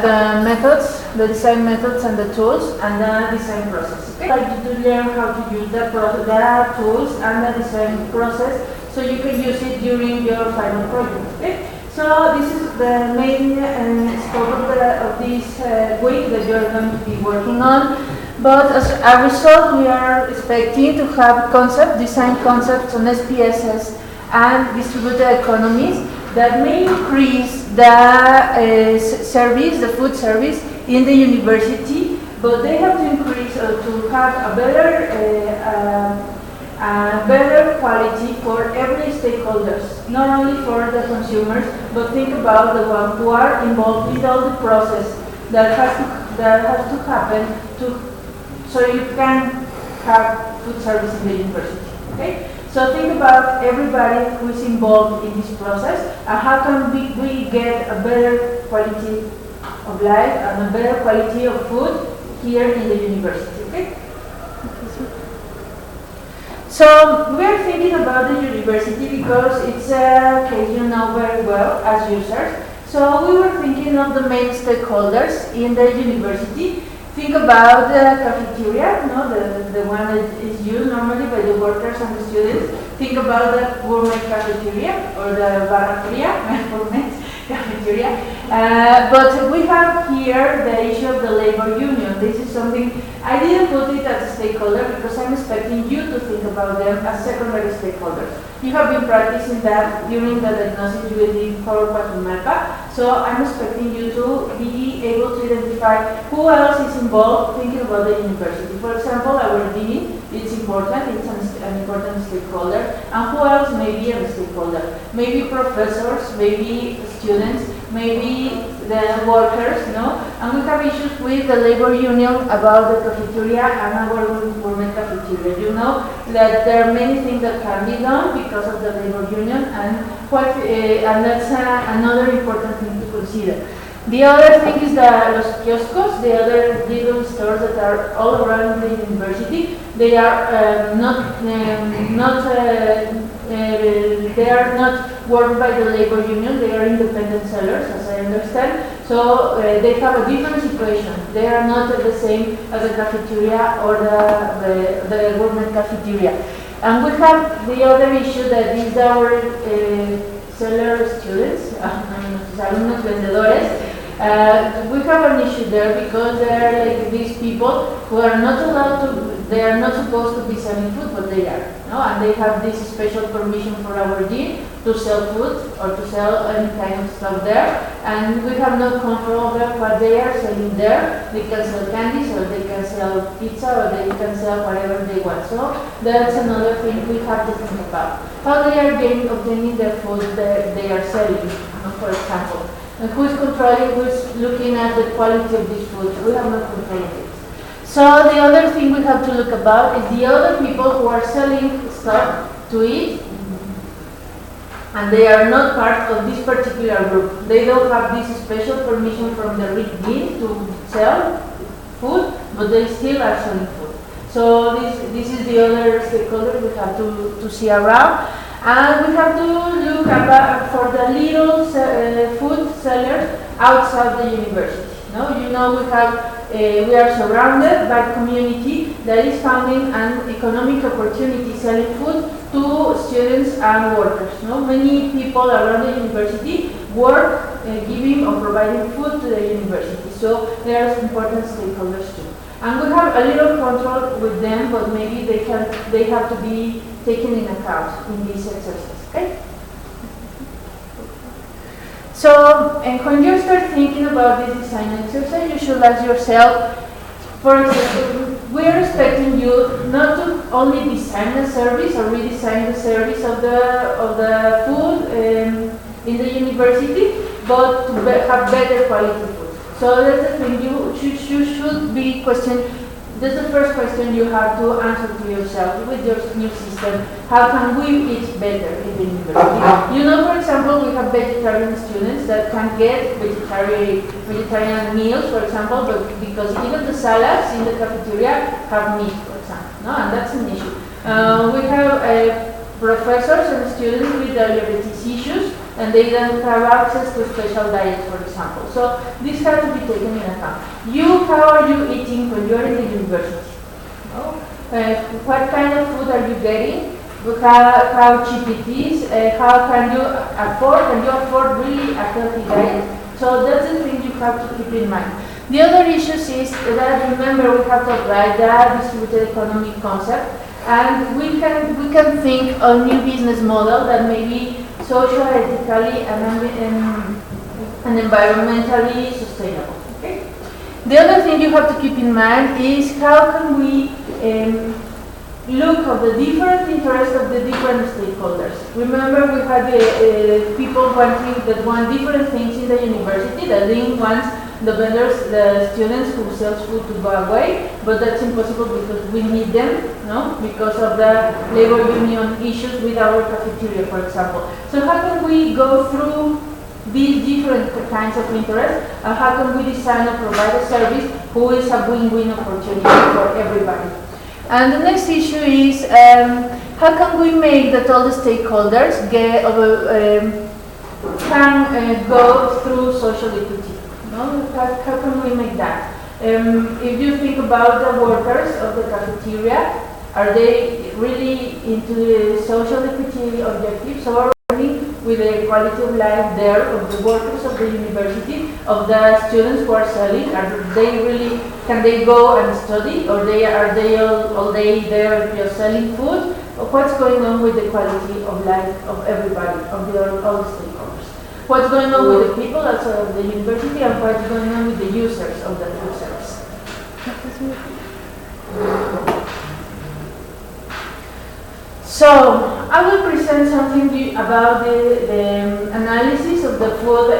the methods, the design methods and the tools, and the design process. Okay? I'd like you to learn how to use the tools and the design process so you can use it during your final project. Okay? So this is the main scope of this week that you are going to be working on. But as a result, we are expecting to have design concepts on SPSS and distributed economies that may increase the service, the food service in the university, but they have to increase to have a better quality for every stakeholders, not only for the consumers, but think about the ones who are involved with all the process that has to happen so you can have food service in the university. Okay? So think about everybody who is involved in this process and how can we get a better quality of life and a better quality of food here in the university. Okay? So we are thinking about the university because it's a case you know very well as users. So we were thinking of the main stakeholders in the university. Think about the cafeteria, no, the one that is used normally by the workers and the students. Think about the gourmet cafeteria or the barrateria, gourmet cafeteria. But we have here the issue of the labor union. This is something I didn't put it as a stakeholder because I'm expecting you to think about them as secondary stakeholders. You have been practicing that during the diagnosis you did for Guatemala, so I'm expecting you to be able to identify who else is involved thinking about the university. For example, our dean, it's important, it's an important stakeholder, and who else may be a stakeholder? Maybe professors, maybe students, maybe the workers, no? And we have issues with the labor union about the cafeteria and our gourmet cafeteria. You know that there are many things that can be done because of the labor union, and that's another important thing to consider. The other thing is that los kioscos, the other little stores that are all around the university, they are not worked by the labor union. They are independent sellers, as I understand. So they have a different situation. They are not the same as the cafeteria or the gourmet cafeteria. And we have the other issue that is our seller students, alumnos vendedores. We have an issue there because there are like these people who are not allowed to, they are not supposed to be selling food, but they are. No? And they have this special permission for our dean to sell food or to sell any kind of stuff there. And we have no control over what they are selling there. They can sell candies or they can sell pizza or they can sell whatever they want. So that's another thing we have to think about. How they are obtaining the food that they are selling, for example. And who is controlling, who is looking at the quality of this food? We have no control of it. So the other thing we have to look about is the other people who are selling stuff to eat, and they are not part of this particular group. They don't have this special permission from the dean to sell food, but they still are selling food. So this is the other stakeholder we have to see around. And we have to look for the little food sellers outside the university. No? You know we are surrounded by community that is finding an economic opportunity selling food to students and workers. No? Many people around the university work giving or providing food to the university. So they are important stakeholders too. And we have a little control with them, but maybe they have to be taken in account in this exercise. Okay? So, and when you start thinking about this design exercise, you should ask yourself, for example, we are expecting you not to only design a service or redesign the service of the food in the university, but to have better quality food. So that's the thing, you should be questioned. That's the first question you have to answer to yourself with your new system. How can we eat better in the university? You know, for example, we have vegetarian students that can get vegetarian meals, for example, but because even the salads in the cafeteria have meat, for example, no? And that's an issue. We have professors and students with diabetes issues and they don't have access to special diets, for example. So this has to be taken in account. How are you eating when you are in the university? No? What kind of food are you getting? How cheap it is? How can you afford really a healthy diet? So that's the thing you have to keep in mind. The other issues is that, remember, we have to apply the distributed economy concept, and we can think of new business model that may be social, ethically, and environmentally sustainable. Okay? The other thing you have to keep in mind is how can we look at the different interests of the different stakeholders. Remember, we had people that want different things in the university. The dean wants the vendors, the students who sell food to go away, but that's impossible because we need them, no? Because of the labor union issues with our cafeteria, for example. So how can we go through these different kinds of interests, and how can we design or provide a service who is a win-win opportunity for everybody? And the next issue is how can we make that all the stakeholders can go through social equity? No? How can we make that? If you think about the workers of the cafeteria, are they really into the social equity objectives, or with the quality of life there of the workers of the university, of the students who are selling? Are they really, can they go and study, or are they all day there just selling food? Or what's going on with the quality of life of everybody, of all the stakeholders? What's going on with the people outside of the university, and what's going on with the users of the food service? So, I will present something about the analysis of the food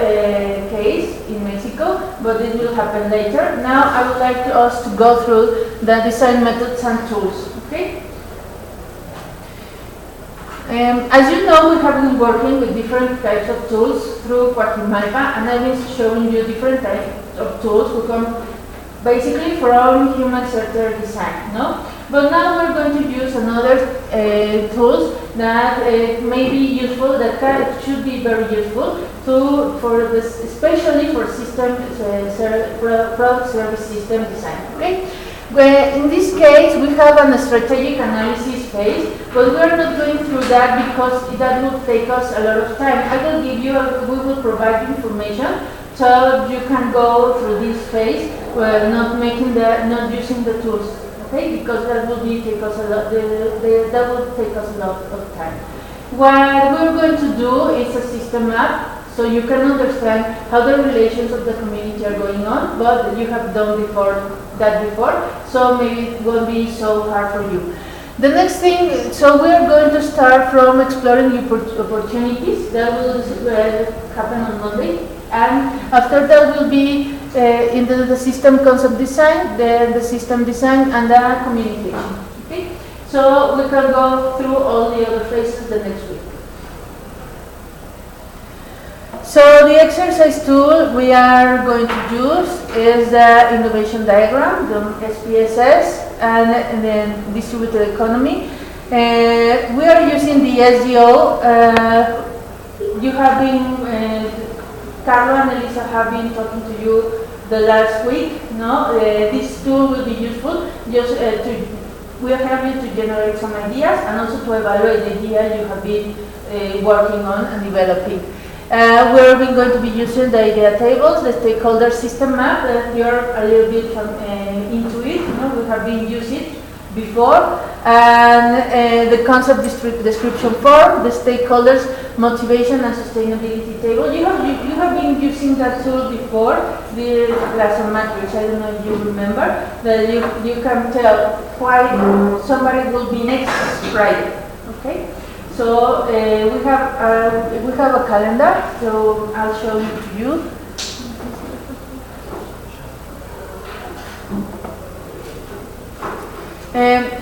case in Mexico, but it will happen later. Now, I would like us to go through the design methods and tools. Okay? As you know, we have been working with different types of tools through Guatemala, and I've been showing you different types of tools who come basically from human-centered design, no? But now we're going to use another tools that may be useful, that should be very useful especially for product service system design. Okay? Where in this case we have a strategic analysis phase, but we are not going through that because that will take us a lot of time. We will provide you information so you can go through this phase, not using the tools. Okay, because that will take us a lot of time. What we're going to do is a system map, so you can understand how the relations of the community are going on, but you have done that before, so maybe it won't be so hard for you. The next thing, so we are going to start from exploring new opportunities. That will happen on Monday, and after that will be into the system concept design, then the system design, and the communication. Okay? So we can go through all the other phases the next week. So the exercise tool we are going to use is the innovation diagram, the SPSS, and then distributed economy. We are using the SDO. You have been Carlo and Elisa have been talking to you the last week. No, this tool will be useful. We are helping to generate some ideas and also to evaluate the idea you have been working on and developing. We're going to be using the idea tables, the stakeholder system map. You're a little bit into it. No? We have been using it before, and the concept description form, the stakeholders motivation and sustainability table. You have been using that tool before, the Lasso matrix. I don't know if you remember that you can tell why somebody will be next Friday. Okay, so we have a calendar, so I'll show it to you.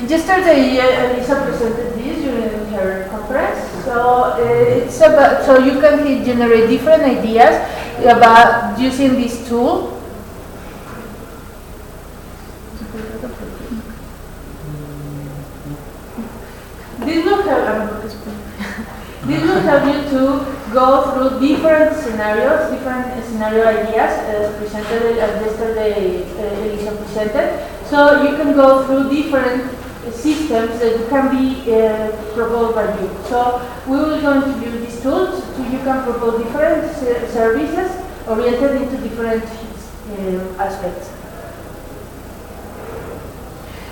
Yesterday, Elisa presented this during her conference. So it's about, so you can generate different ideas about using this tool. This will help you to go through different scenarios, different scenario ideas as presented as yesterday Elisa presented. So you can go through different systems that can be proposed by you. So we will going to use these tools so you can propose different services oriented into different aspects.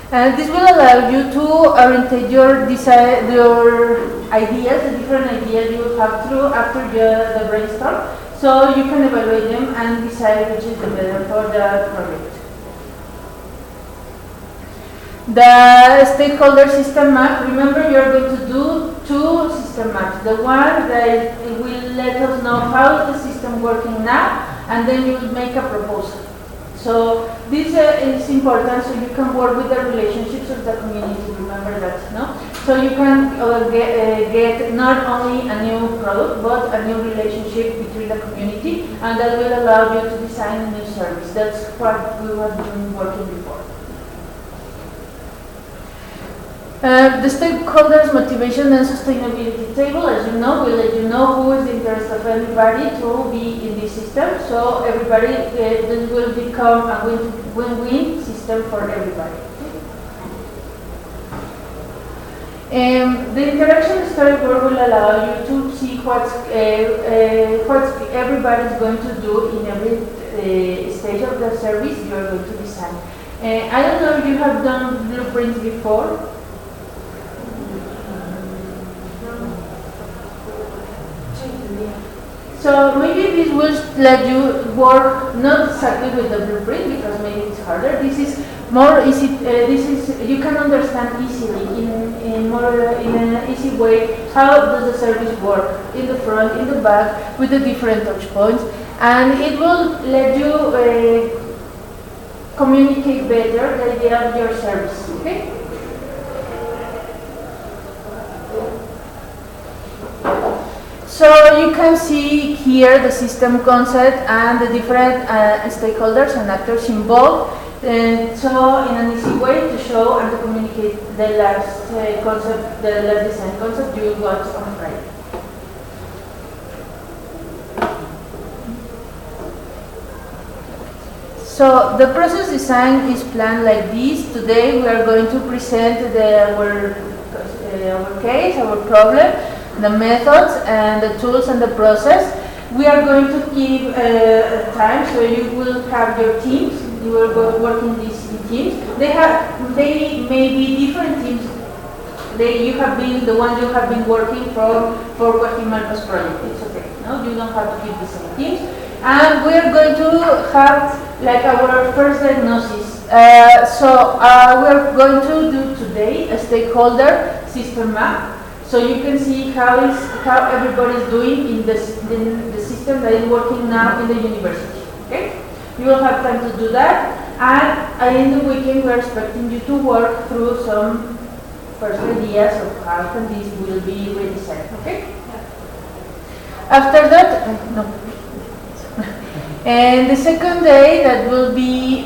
And this will allow you to orientate your design, your ideas, the different ideas you will have through after the brainstorm, so you can evaluate them and decide which is the better for the project. The stakeholder system map, remember you are going to do two system maps. The one that will let us know how is the system working now, and then you will make a proposal. So this is important, so you can work with the relationships of the community, remember that, no? So you can get not only a new product, but a new relationship between the community, and that will allow you to design a new service. That's what we have been working before. The stakeholders' motivation and sustainability table, as you know, will let you know who is the interest of everybody to be in this system. So everybody, this will become a win-win system for everybody. The interaction storyboard will allow you to see what everybody is going to do in every stage of the service you are going to design. I don't know if you have done blueprints before. So maybe this will let you work not exactly with the blueprint because maybe it's harder. This is more easy. You can understand easily in an easy way how does the service work in the front, in the back, with the different touch points, and it will let you communicate better the idea of your service. Okay. So you can see here the system concept and the different stakeholders and actors involved. So in an easy way to show and to communicate the last concept, the last design concept you will watch on Friday. So the process design is planned like this. Today we are going to present our case, our problem, the methods and the tools and the process. We are going to give time, so you will have your teams. You will go work in these teams. They may be different teams. You have been the ones you have been working for Guajimalpa's project. It's okay. No, you don't have to keep the same teams. And we are going to have like our first diagnosis. So we are going to do today a stakeholder system map. So you can see how everybody is doing in the system that is working now in the university. Okay, you will have time to do that, and in the weekend we are expecting you to work through some first ideas of how can this will be redesigned. Okay. After that, no. And the second day that will be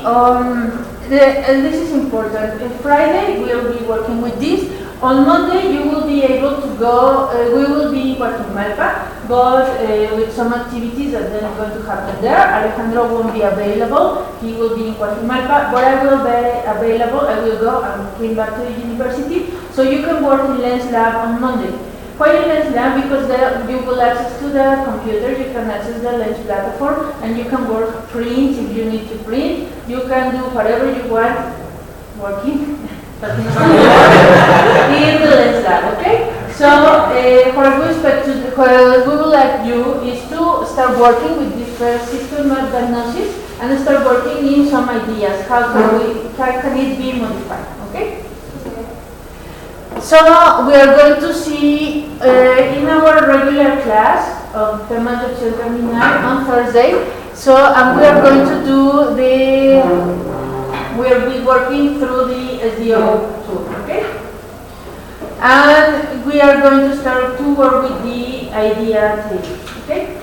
this is important. On Friday we will be working with this. On Monday, you will be able to go, we will be in Guajimalpa, but with some activities that are going to happen there. Alejandro won't be available, he will be in Guajimalpa, but I will be available, I will go and came back to the university, so you can work in Lens Lab on Monday. Why in Lens Lab? Because you will access to the computer, you can access the Lens platform, and you can work print if you need to print, you can do whatever you want working. In the Lens Lab, okay? So what we would like you is to start working with this first system of diagnosis and start working in some ideas. How can it be modified? Okay? So we are going to see in our regular class of temas de opción terminal on Thursday. So we are going to do we'll be working through the SDO tool, okay? And we are going to start to work with the idea table, okay?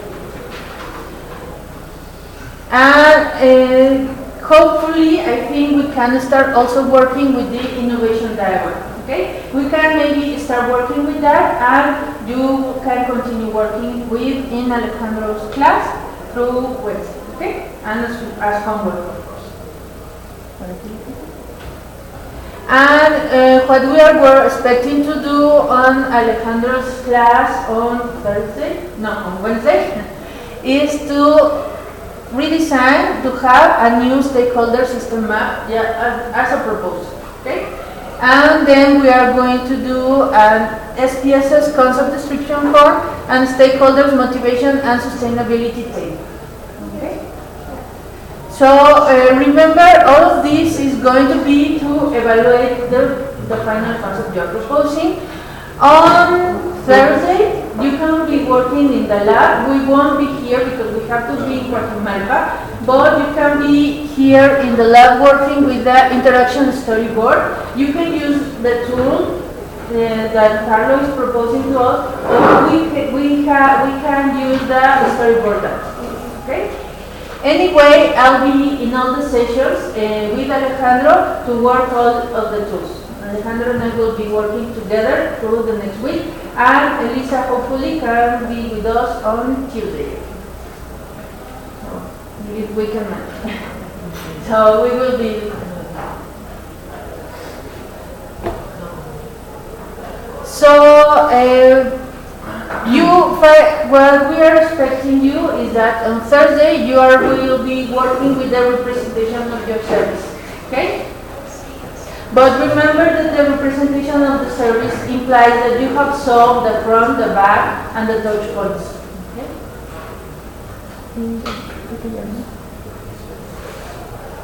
And hopefully, I think we can start also working with the innovation diagram, Okay, we can maybe start working with that, and you can continue working in Alejandro's class through Wednesday, okay, and as homework, of course. And what we were expecting to do on Alejandro's class on Wednesday, is to redesign, to have a new stakeholder system map, as a proposal, okay? And then we are going to do an SPSS concept description form and stakeholders motivation and sustainability table. Okay? So remember, all of this is going to be to evaluate the final concept you're proposing. On Thursday, you can be working in the lab. We won't be here because we have to be in Guatemala, but you can be here in the lab working with the interaction storyboard. You can use the tool that Carlo is proposing to us, or we can use the storyboard app. Okay? Anyway, I'll be in all the sessions with Alejandro to work all of the tools. Alejandro and I will be working together through the next week, and Elisa hopefully can be with us on Tuesday. If we can manage. So we will be. So what we are expecting you is that on Thursday you will be working with the representation of your service. Okay? But remember that the representation of the service implies that you have solved the front, the back, and the touch points. Okay?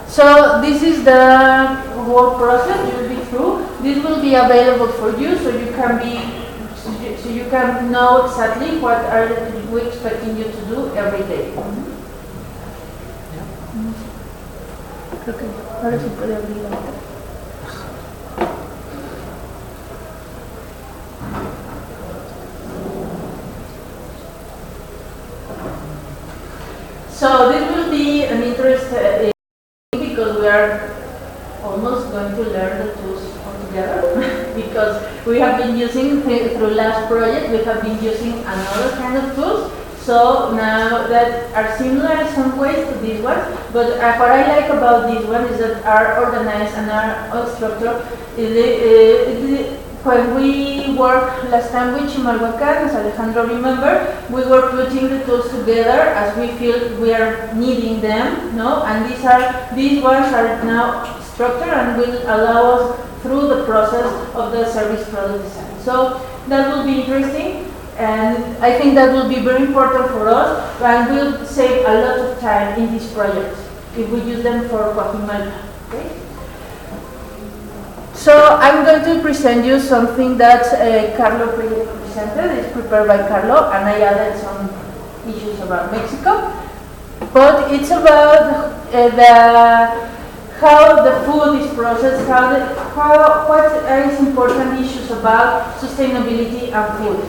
So this is the whole process you'll be through. This will be available for you, so you can know exactly what are we expecting you to do every day. Creo que ahora se puede abrir la otra. So this will be an interesting because we are almost going to learn the tools altogether because we have been using through last project we have been using another kind of tools. So now that are similar in some ways to this one, but what I like about this one is that are organized and are structured. When we worked last time with Chimalhuacan, as Alejandro remember, we were putting the tools together as we feel we are needing them, no? And these ones are now structured and will allow us through the process of the service product design. So that will be interesting, and I think that will be very important for us, and will save a lot of time in this project if we use them for Guatemala. Okay? So I'm going to present you something that Carlo presented. It's prepared by Carlo, and I added some issues about Mexico. But it's about how the food is processed, what is important issues about sustainability and food.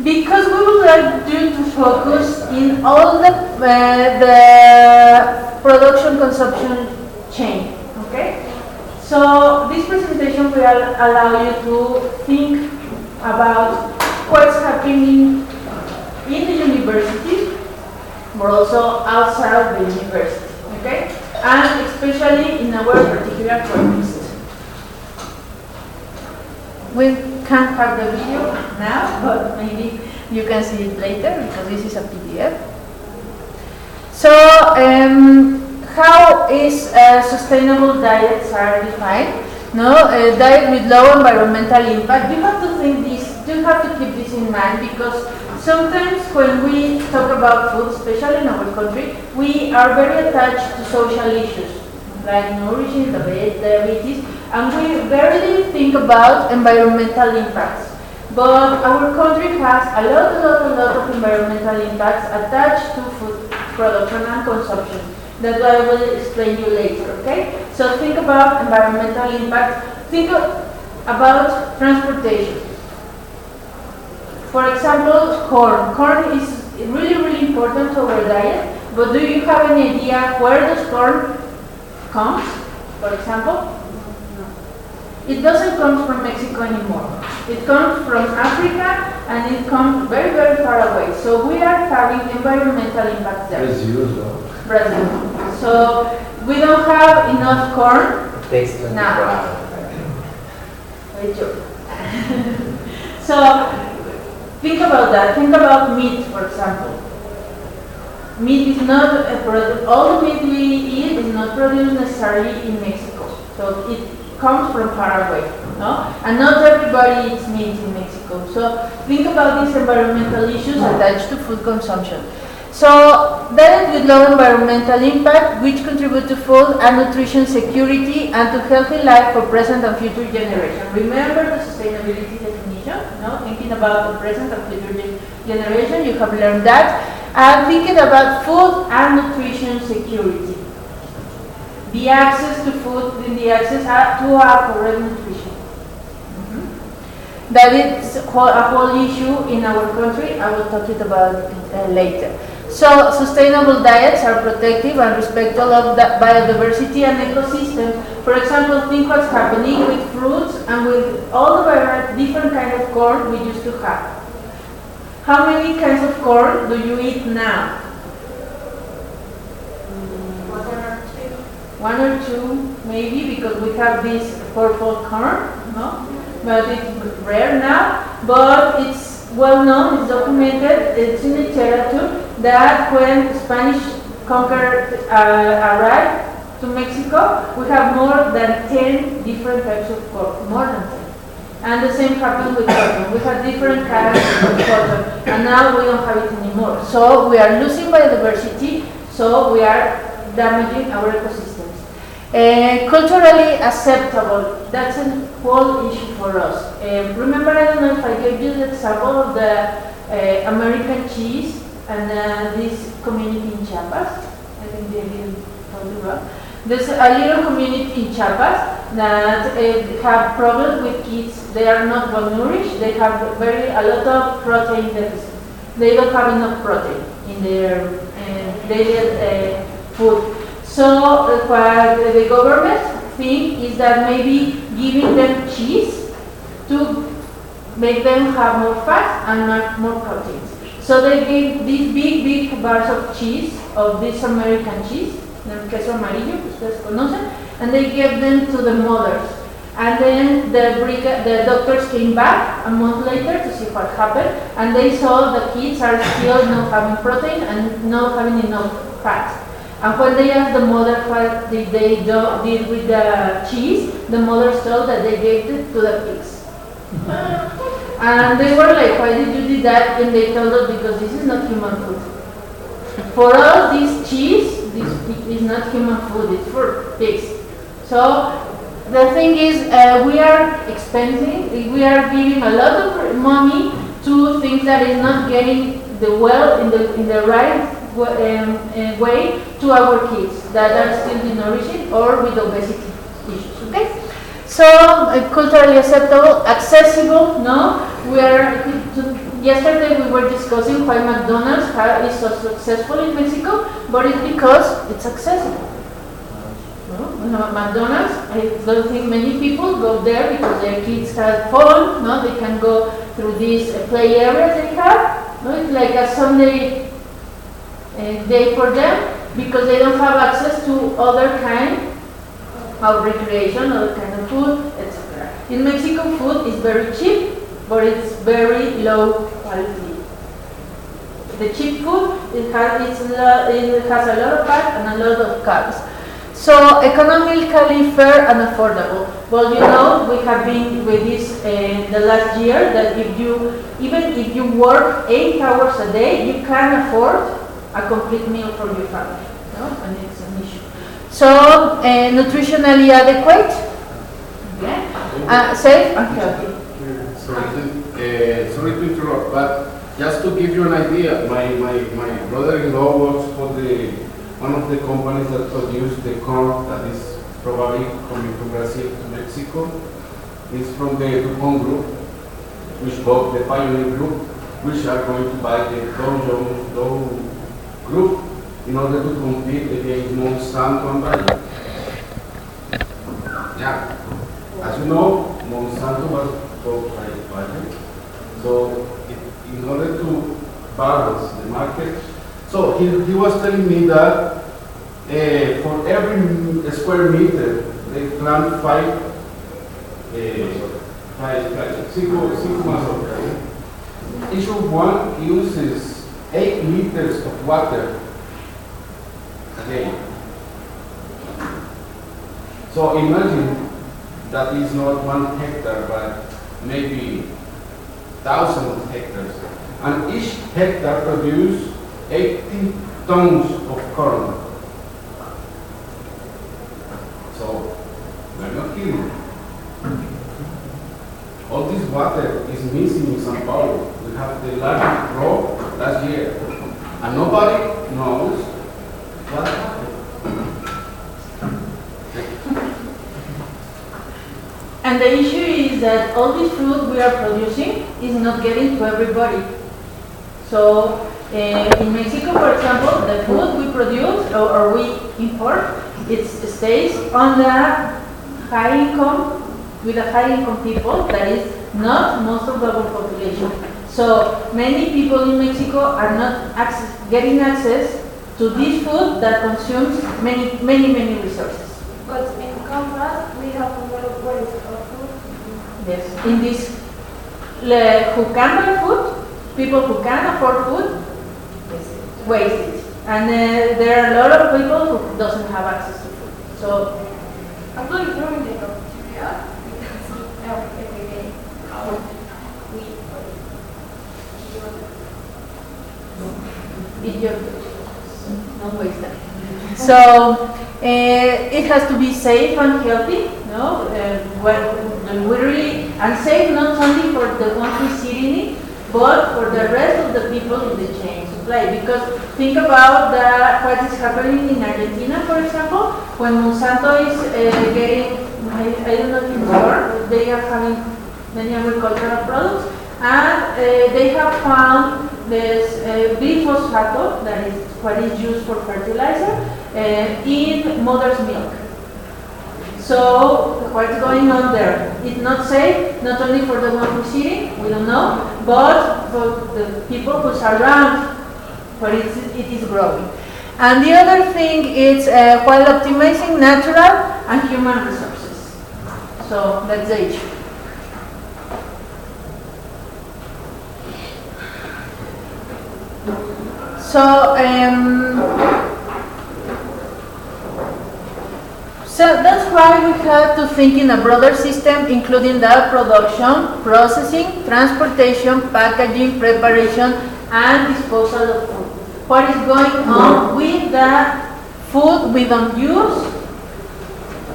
Because we would like you to focus in all the production consumption chain, okay? So this presentation will allow you to think about what's happening in the university, but also outside the university, okay? And especially in our particular context. We can't have the video now, but maybe you can see it later because this is a PDF. So, how is sustainable diets are defined? No, a diet with low environmental impact. You have to think this. You have to keep this in mind because sometimes when we talk about food, especially in our country, we are very attached to social issues like nourishing, diabetes, and we barely think about environmental impacts. But our country has a lot of environmental impacts attached to food production and consumption. That I will explain you later, okay? So think about environmental impact. Think about transportation. For example, corn. Corn is really important to our diet, but do you have any idea where does corn comes, for example? It doesn't come from Mexico anymore. It comes from Africa and it comes very, very far away. So we are having environmental impact there. Brazil. So we don't have enough corn now. Very true. So think about that. Think about meat, for example. Meat is not a product. All the meat we eat is not produced necessarily in Mexico. So it comes from far away, no? And not everybody eats meat in Mexico. So think about these environmental issues attached to food consumption. So diet with low environmental impact, which contribute to food and nutrition security and to healthy life for present and future generations. Remember the sustainability definition, no? Thinking about the present and future generation, you have learned that. And thinking about food and nutrition security. The access to food, the access to our correct nutrition. That is a whole issue in our country. I will talk it about later. So sustainable diets are protective and respectful of the biodiversity and ecosystems. For example, think what's happening with fruits and with all the different kinds of corn we used to have. How many kinds of corn do you eat now? One or two, maybe, because we have this purple corn, no? But it's rare now. But it's well known, it's documented, it's in literature, that when Spanish conquerors arrived to Mexico, we have more than 10 different types of corn, more than 10. And the same happened with cotton. We had different kinds of cotton, and now we don't have it anymore. So we are losing biodiversity, so we are damaging our ecosystems. Culturally acceptable, that's a whole issue for us. Remember, I don't know if I gave you the example of the American cheese and this community in Chiapas. I think they didn't tell you wrong. There's a little community in Chiapas that have problems with kids. They are not well nourished. They have a lot of protein deficit. They don't have enough protein in their daily food. So what the government think is that maybe giving them cheese to make them have more fat and more proteins. So they gave these big bars of cheese, of this American cheese, el queso amarillo, que ustedes conocen, and they gave them to the mothers. And then the doctors came back a month later to see what happened, and they saw the kids are still not having protein and not having enough fat. And when they asked the mother what did they did with the cheese, the mother told that they gave it to the pigs. And they were like, why did you do that? And they told us, because this is not human food. For us, this cheese is not human food, it's for pigs. So the thing is, we are expensing, we are giving a lot of money to things that is not getting the in the right way to our kids that are still denourishing or with obesity issues. Okay, so culturally acceptable, accessible. No, yesterday we were discussing why McDonald's is so successful in Mexico, but it's because it's accessible. No, McDonald's, I don't think many people go there because their kids have fun. No, they can go through these play areas they have. No, it's like a Sunday day for them because they don't have access to other kind of recreation, other kind of food, etc. In Mexico, food is very cheap, but it's very low quality. The cheap food, it has a lot of fat and a lot of carbs. So economically fair and affordable. Well, you know, we have been with this the last year that even if you work 8 hours a day, you can afford a complete meal for your family, no? And it's an issue. So, nutritionally adequate, safe and healthy. Sorry to interrupt, but just to give you an idea, my brother-in-law works for one of the companies that produce the corn that is probably coming from Brazil to Mexico. It's from the DuPont group, which bought the Pioneer group, which are going to buy the Dow group in order to compete against Monsanto and Bayer. Yeah. As you know, Monsanto was bought by Bayer. So in order to balance the market, so he was telling me that for every square meter they plant six months. Each one uses 8 liters of water a day. So imagine that is not 1 hectare, but maybe thousands of hectares. And each hectare produces 80 tons of corn. So we're not kidding. All this water is missing in São Paulo. We have the largest drought last year, and nobody knows what happened. And the issue is that all this food we are producing is not getting to everybody. So in Mexico, for example, the food we produce or we import, it stays on the high income, with the high income people, that is not most of our population. So many people in Mexico are not getting access to this food that consumes many resources. But in contrast, we have a lot of waste of food. Yes, in this, who can buy food, people who can afford food, waste it. And there are a lot of people who doesn't have access to food. So I'm not ignoring the cafeteria because every day how we eat your food. Don't waste them. So it has to be safe and healthy, no? Literally, and safe not only for the ones who sit in it, but for the rest of the people in the chain supply. Because think about what is happening in Argentina, for example, when Monsanto is getting, I don't know if it's more, they are having many agricultural products, and they have found this glyphosate, that is what is used for fertilizer, in mother's milk. So what's going on there? It's not safe, not only for the one who's eating, we don't know, but for the people who's around where it is growing. And the other thing is while optimizing natural and human resources. So that's the issue. So that's why we have to think in a broader system, including the production, processing, transportation, packaging, preparation, and disposal of food. What is going on with the food we don't use,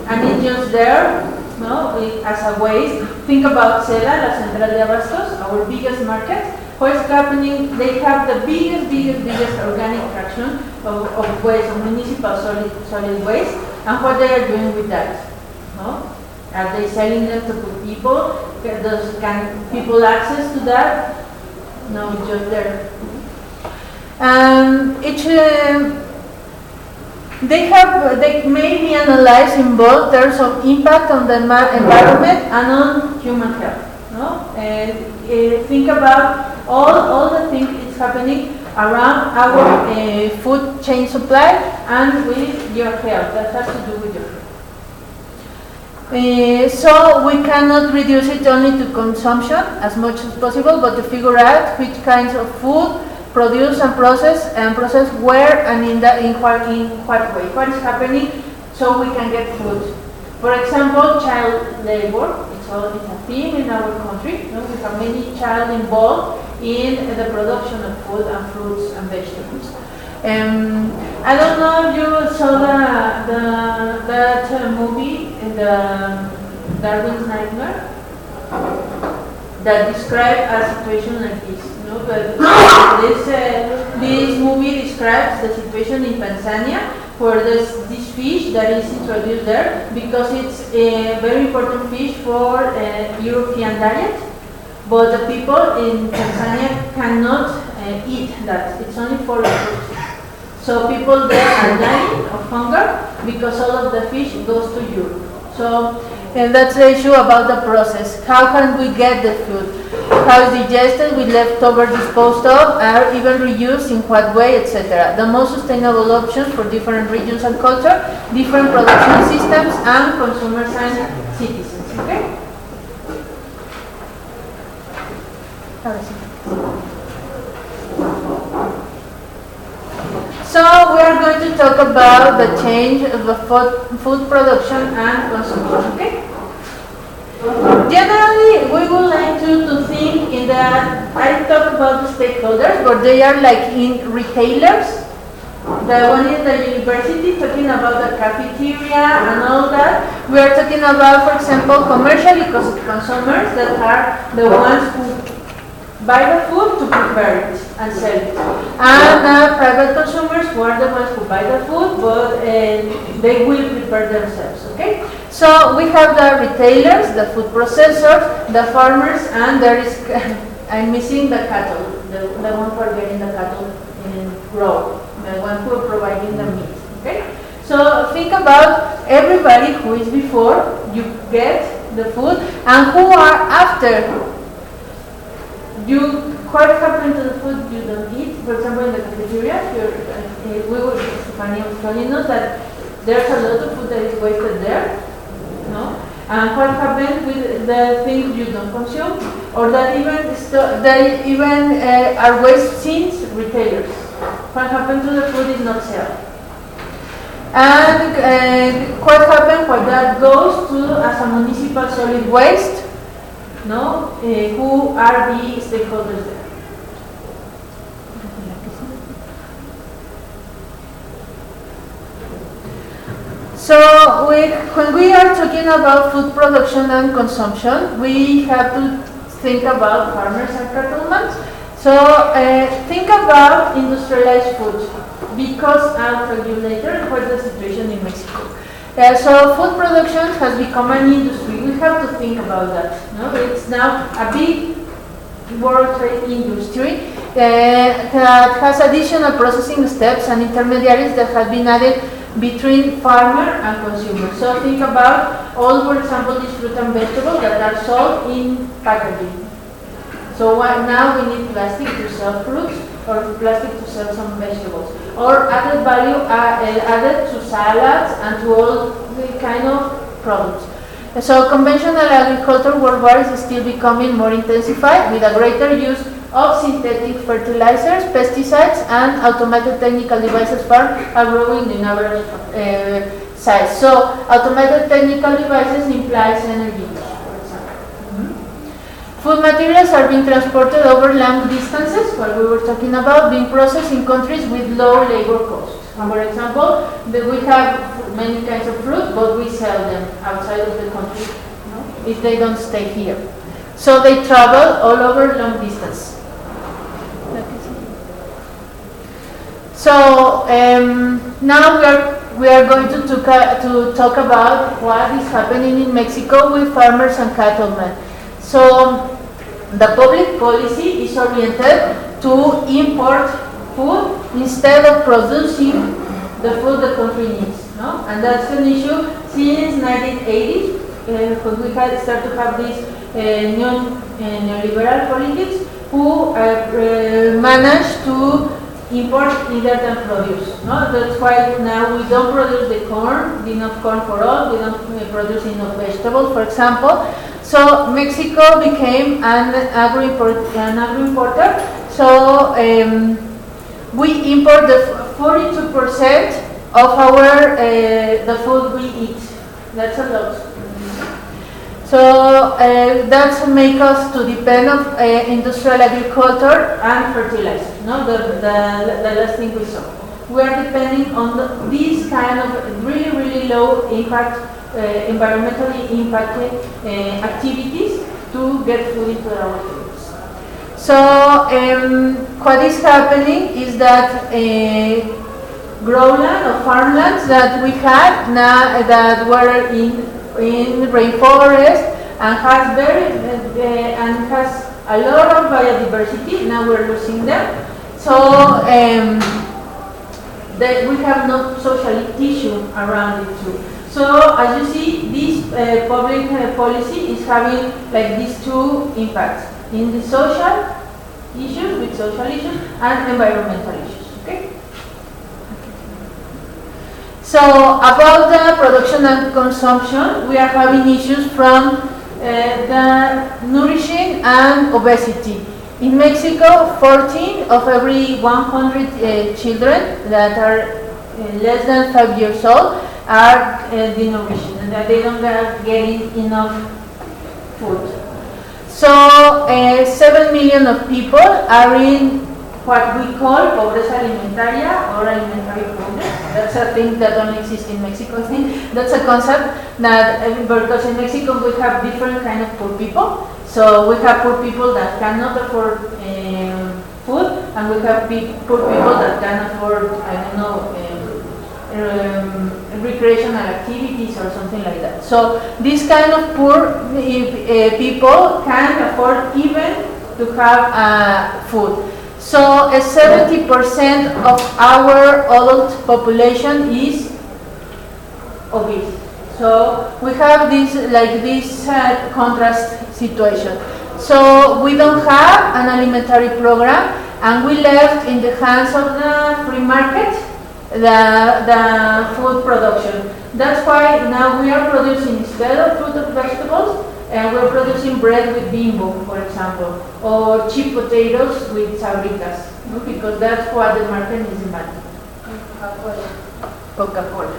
and it's just there, no, as a waste. Think about Cela, la Central de Abastos, our biggest market. What's happening? They have the biggest organic fraction of waste, of municipal solid waste. And what they are doing with that? No? Are they selling them to people? Can people access to that? No, it's just there. They may be analyzed in both terms of impact on the environment and on human health. No? Think about all the things that's happening around our food chain supply and with your health. That has to do with your health. So we cannot reduce it only to consumption as much as possible, but to figure out which kinds of food produce and process where and in what way. What is happening so we can get food. For example, child labor. It's a theme in our country. You know, we have many child involved in the production of food and fruits and vegetables. I don't know if you saw that movie in the Darwin's Nightmare that described a situation like this. You know, but this movie describes the situation in Tanzania, where there's this fish that is introduced there because it's a very important fish for European diet. But the people in Tanzania cannot eat that. It's only for fruits. So people there are dying of hunger because all of the fish goes to Europe. So And that's the issue about the process. How can we get the food? How is digested, with leftover disposed of, or even reused, in what way, etc. The most sustainable options for different regions and culture, different production systems, and consumers and citizens. Okay? So we are going to talk about the change of the food production and consumption. Okay? Generally, we would like to think in that I talk about the stakeholders, but they are like in retailers. The one in the university talking about the cafeteria and all that. We are talking about, for example, commercial consumers that are the ones who buy the food to prepare it and sell it. And private consumers who are the ones who buy the food, but they will prepare themselves, okay? So we have the retailers, the food processors, the farmers, and there is, I'm missing the cattle, the one who are getting the cattle in grow, the one who are providing the meat, okay? So think about everybody who is before you get the food and who are after. What happened to the food you don't eat? For example, in the cafeteria, Stefania was telling us that there's a lot of food that is wasted there, no? And what happened with the things you don't consume, or that even are waste since retailers? What happened to the food is not sold. And what happened when that goes to as a municipal solid waste? No, who are the stakeholders there? So when we are talking about food production and consumption, we have to think about farmers and cattlemen. So think about industrialized food, because I'll tell you later what's the situation in Mexico. So food production has become an industry. We have to think about that. No? It's now a big world trade industry that has additional processing steps and intermediaries that have been added between farmer and consumer. So think about all, for example, these fruit and vegetables that are sold in packaging. So now we need plastic to sell fruits, or plastic to sell some vegetables, or added value added to salads and to all the kind of products. So conventional agriculture worldwide is still becoming more intensified, with a greater use of synthetic fertilizers, pesticides, and automated technical devices. Farms are growing in average size. So automated technical devices implies energy use, for example. Food materials are being transported over long distances, what we were talking about, being processed in countries with low labor costs. For example, we have many kinds of fruit, but we sell them outside of the country, if they don't stay here. So they travel all over long distance. So now we are going to talk about what is happening in Mexico with farmers and cattlemen. So the public policy is oriented to import food instead of producing the food the country needs, no? And that's an issue since 1980s, when we start to have this neoliberal politics, who managed to import either than produce. No? That's why now we don't produce the corn, enough corn for all, we don't produce enough vegetables, for example. So Mexico became an agro-importer. So we import the 42% of our the food we eat. That's a lot. So that's make us to depend on industrial agriculture and fertilizer. No, the last thing we saw. We are depending on these kind of really low impact, environmentally impacted activities to get food into our tables. So what is happening is that growland or farmlands that we had now that were in rainforest and has a lot of biodiversity. Now we're losing them. So we have no social tissue around it too. So as you see, this public policy is having like these two impacts in the social issues, with social issues, and environmental issues. Okay. So about the production and consumption, we are having issues from the nourishing and obesity. In Mexico, 14 of every 100 children that are less than 5 years old are denourished, and that they don't are getting enough food. So 7 million of people are in what we call pobreza alimentaria or alimentary pobreza. That's a thing that only exists in Mexico. I think that's a concept that, because in Mexico we have different kind of poor people. So we have poor people that cannot afford food, and we have poor people that can afford, I don't know, recreational activities or something like that. So this kind of poor people can afford even to have food. So 70% of our adult population is obese. So we have this contrast situation. So we don't have an alimentary program, and we left in the hands of the free market the food production. That's why now we are producing, instead of fruit and vegetables, we're producing bread with Bimbo, for example, or cheap potatoes with Sabritas, because that's what the market is demanding. Coca-Cola.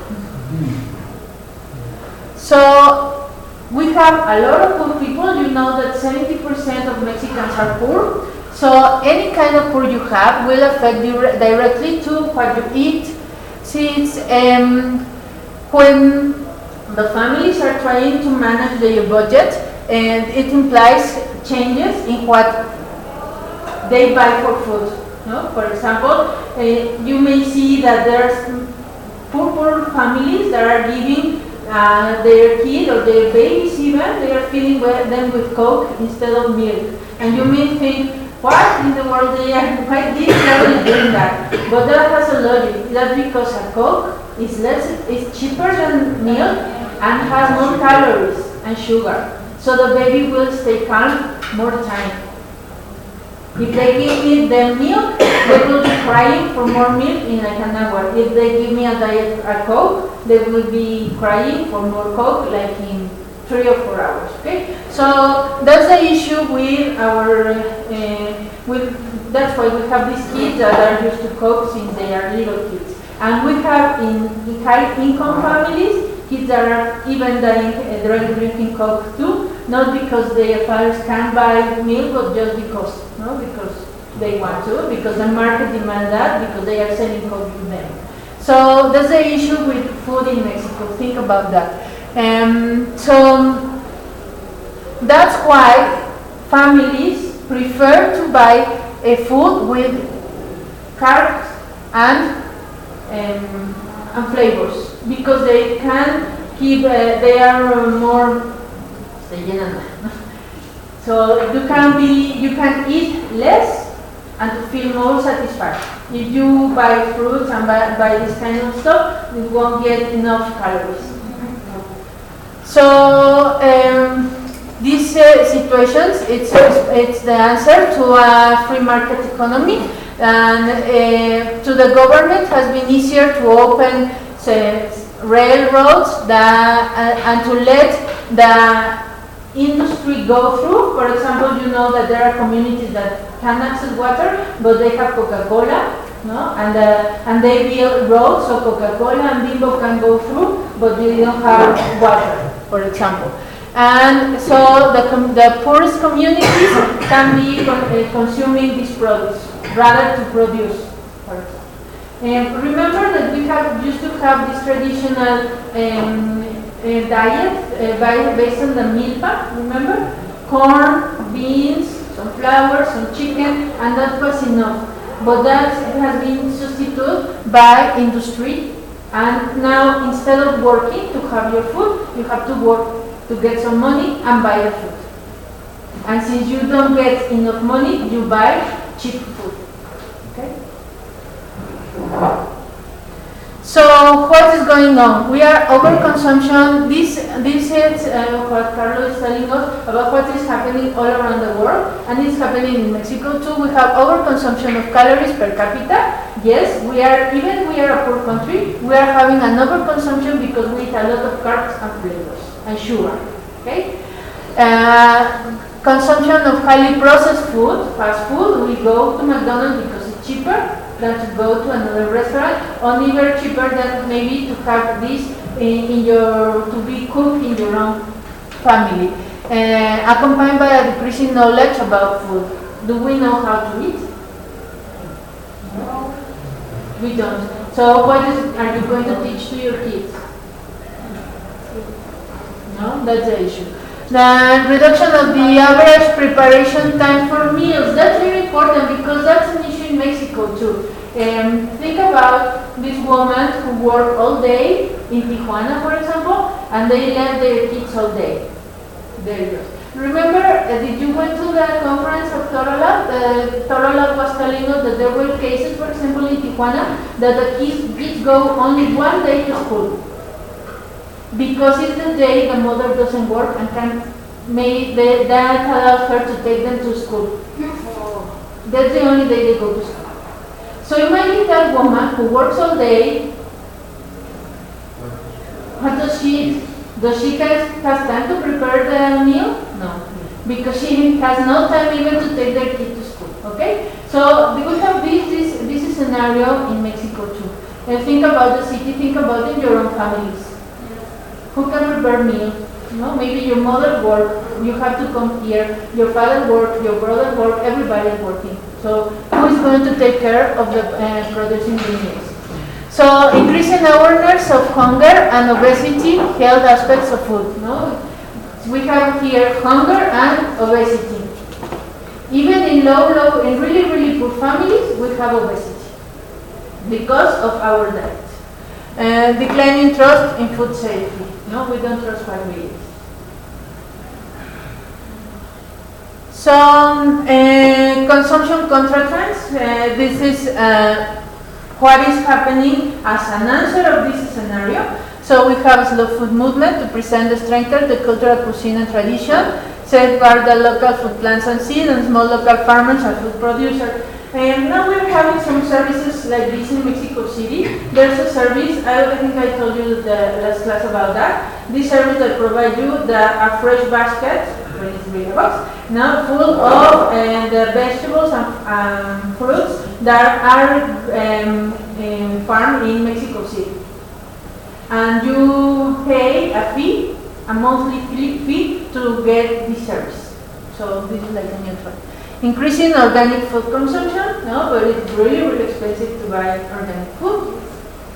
So we have a lot of poor people. You know that 70% of Mexicans are poor. So any kind of poor you have will affect directly to what you eat. Since when the families are trying to manage their budget, and it implies changes in what they buy for food. No? For example, you may see that there's poor families that are giving their kid or their babies even, they are feeding them with Coke instead of milk. And you may think, what in the world why this level is doing that? But that has a logic. That's because a Coke is cheaper than milk and has more calories and sugar. So the baby will stay calm more time. If they give them milk, they will be crying for more milk in like an hour. If they give me a Coke, they will be crying for more Coke like in 3 or 4 hours. Okay, so that's the issue with our. That's why we have these kids that are used to Coke since they are little kids, and we have in high-income families kids that are even drinking Coke too, not because their fathers can buy milk, but just because, because they want to, because the market demands that, because they are selling Coke to them. So that's the issue with food in Mexico. Think about that. So that's why families prefer to buy a food with carbs and flavors, because they can keep, they are more, so you can eat less and to feel more satisfied. If you buy fruits and buy this kind of stuff, you won't get enough calories. So these situations, it's the answer to a free market economy, and to the government has been easier to open railroads and to let the industry go through. For example, you know that there are communities that can access water, but they have Coca-Cola, and they build roads so Coca-Cola and Bimbo can go through, but they don't have water, for example. And so the poorest communities can be consuming these products rather to produce, for example. Remember that we used to have this traditional diet based on the milpa, remember? Corn, beans, some flour, some chicken, and that was enough. But that has been substituted by industry, and now instead of working to have your food, you have to work to get some money and buy the food. And since you don't get enough money, you buy cheap food. Okay? So what is going going on? We are overconsumption. This is what Carlos is telling us about what is happening all around the world, and it's happening in Mexico too. We have overconsumption of calories per capita. Yes, we are a poor country. We are having an overconsumption because we eat a lot of carbs and flavors and sugar. Okay. Consumption of highly processed food, fast food. We go to McDonald's because it's cheaper than to go to another restaurant, only very cheaper than maybe to have this to be cooked in your own family. Accompanied by a decreasing knowledge about food. Do we know how to eat? No. We don't. So what are you going to teach to your kids? No, that's the issue. The reduction of the average preparation time for meals. That's very important because that's an issue in Mexico too. Think about this woman who worked all day in Tijuana, for example, and they left their kids all day. There you go. Remember, did you went to the conference of Torolab? Torolab was telling us that there were cases, for example, in Tijuana, that the kids go only one day to school. Because it's the day the mother doesn't work and the dad allows her to take them to school. That's the only day they go to school. So imagine that woman who works all day. What does she eat? Does she has time to prepare the meal? No. Because she has no time even to take their kid to school. Okay? So we have this scenario in Mexico too. And think about the city, think about in your own families. Who can prepare meals? No, maybe your mother work, you have to come here, your father work, your brother work, everybody is working. So who is going to take care of the producing the meals? So increasing awareness of hunger and obesity, health aspects of food. No? We have here hunger and obesity. Even in in really poor families, we have obesity because of our diet. Declining trust in food safety. No, we don't trust what we eat. Some consumption contratrends. This is what is happening as an answer of this scenario. So we have slow food movement to present the strength of the cultural cuisine and tradition, safeguard the local food plants and seeds, and small local farmers and food producers. And now we're having some services like this in Mexico City. There's a service, I think I told you the last class about that. This service that provides you a fresh basket, when it's $3, now full of the vegetables and fruits that are farmed in Mexico City. And you pay a fee, a monthly fee to get this service. So this is like a new trend. Increasing organic food consumption, no, but it's really expensive to buy organic food,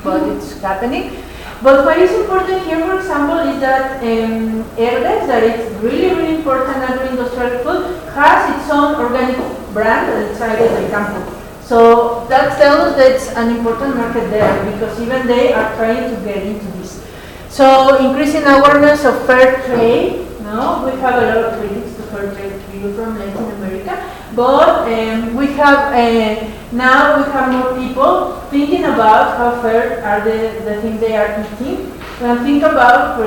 but it's happening. But what is important here, for example, is that Herdes, that is really important agro-industrial food, has its own organic brand, and it's Aires del Campo. So that tells us that it's an important market there, because even they are trying to get into this. So increasing awareness of fair trade, no, we have a lot of critics to fair trade from Latin America, but we have now we have more people thinking about how fair are the things they are eating, and think about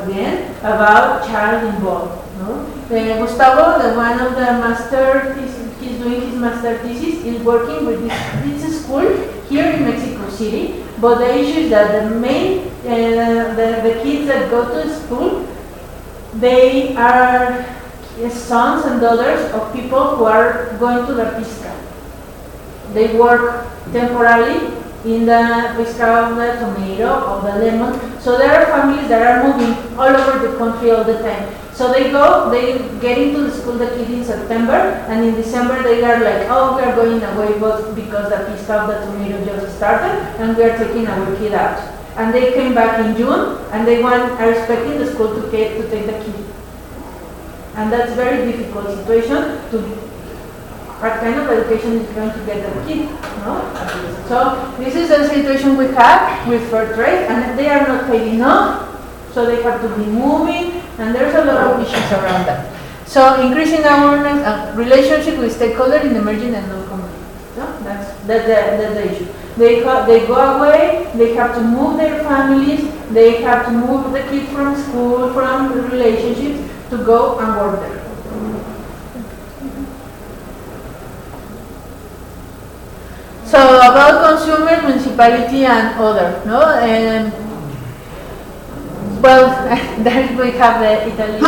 again about child involved. No? Gustavo, one of the master thesis, he's doing his master thesis, is working with this school here in Mexico City, but the issue is that the main the kids that go to school, they are sons and daughters of people who are going to the Pisca. They work temporarily in the Pisca of the tomato, of the lemon. So there are families that are moving all over the country all the time. So they get into the school, the kid in September, and in December they are like, oh, we are going away but because the Pisca of the tomato just started, and we are taking our kid out. And they came back in June, and they are expecting the school to take the kid. And that's a very difficult situation to what kind of education is going to get the kid, no? So this is the situation we have with fair trade, and they are not paid enough, so they have to be moving, and there's a lot of issues around that. So increasing awareness and relationship with stakeholders in emerging and non-community. So that's the issue. They go away, they have to move their families, they have to move the kids from school, from relationships, to go and work there. So about consumer, municipality, and other, no? Well, there we have the Italian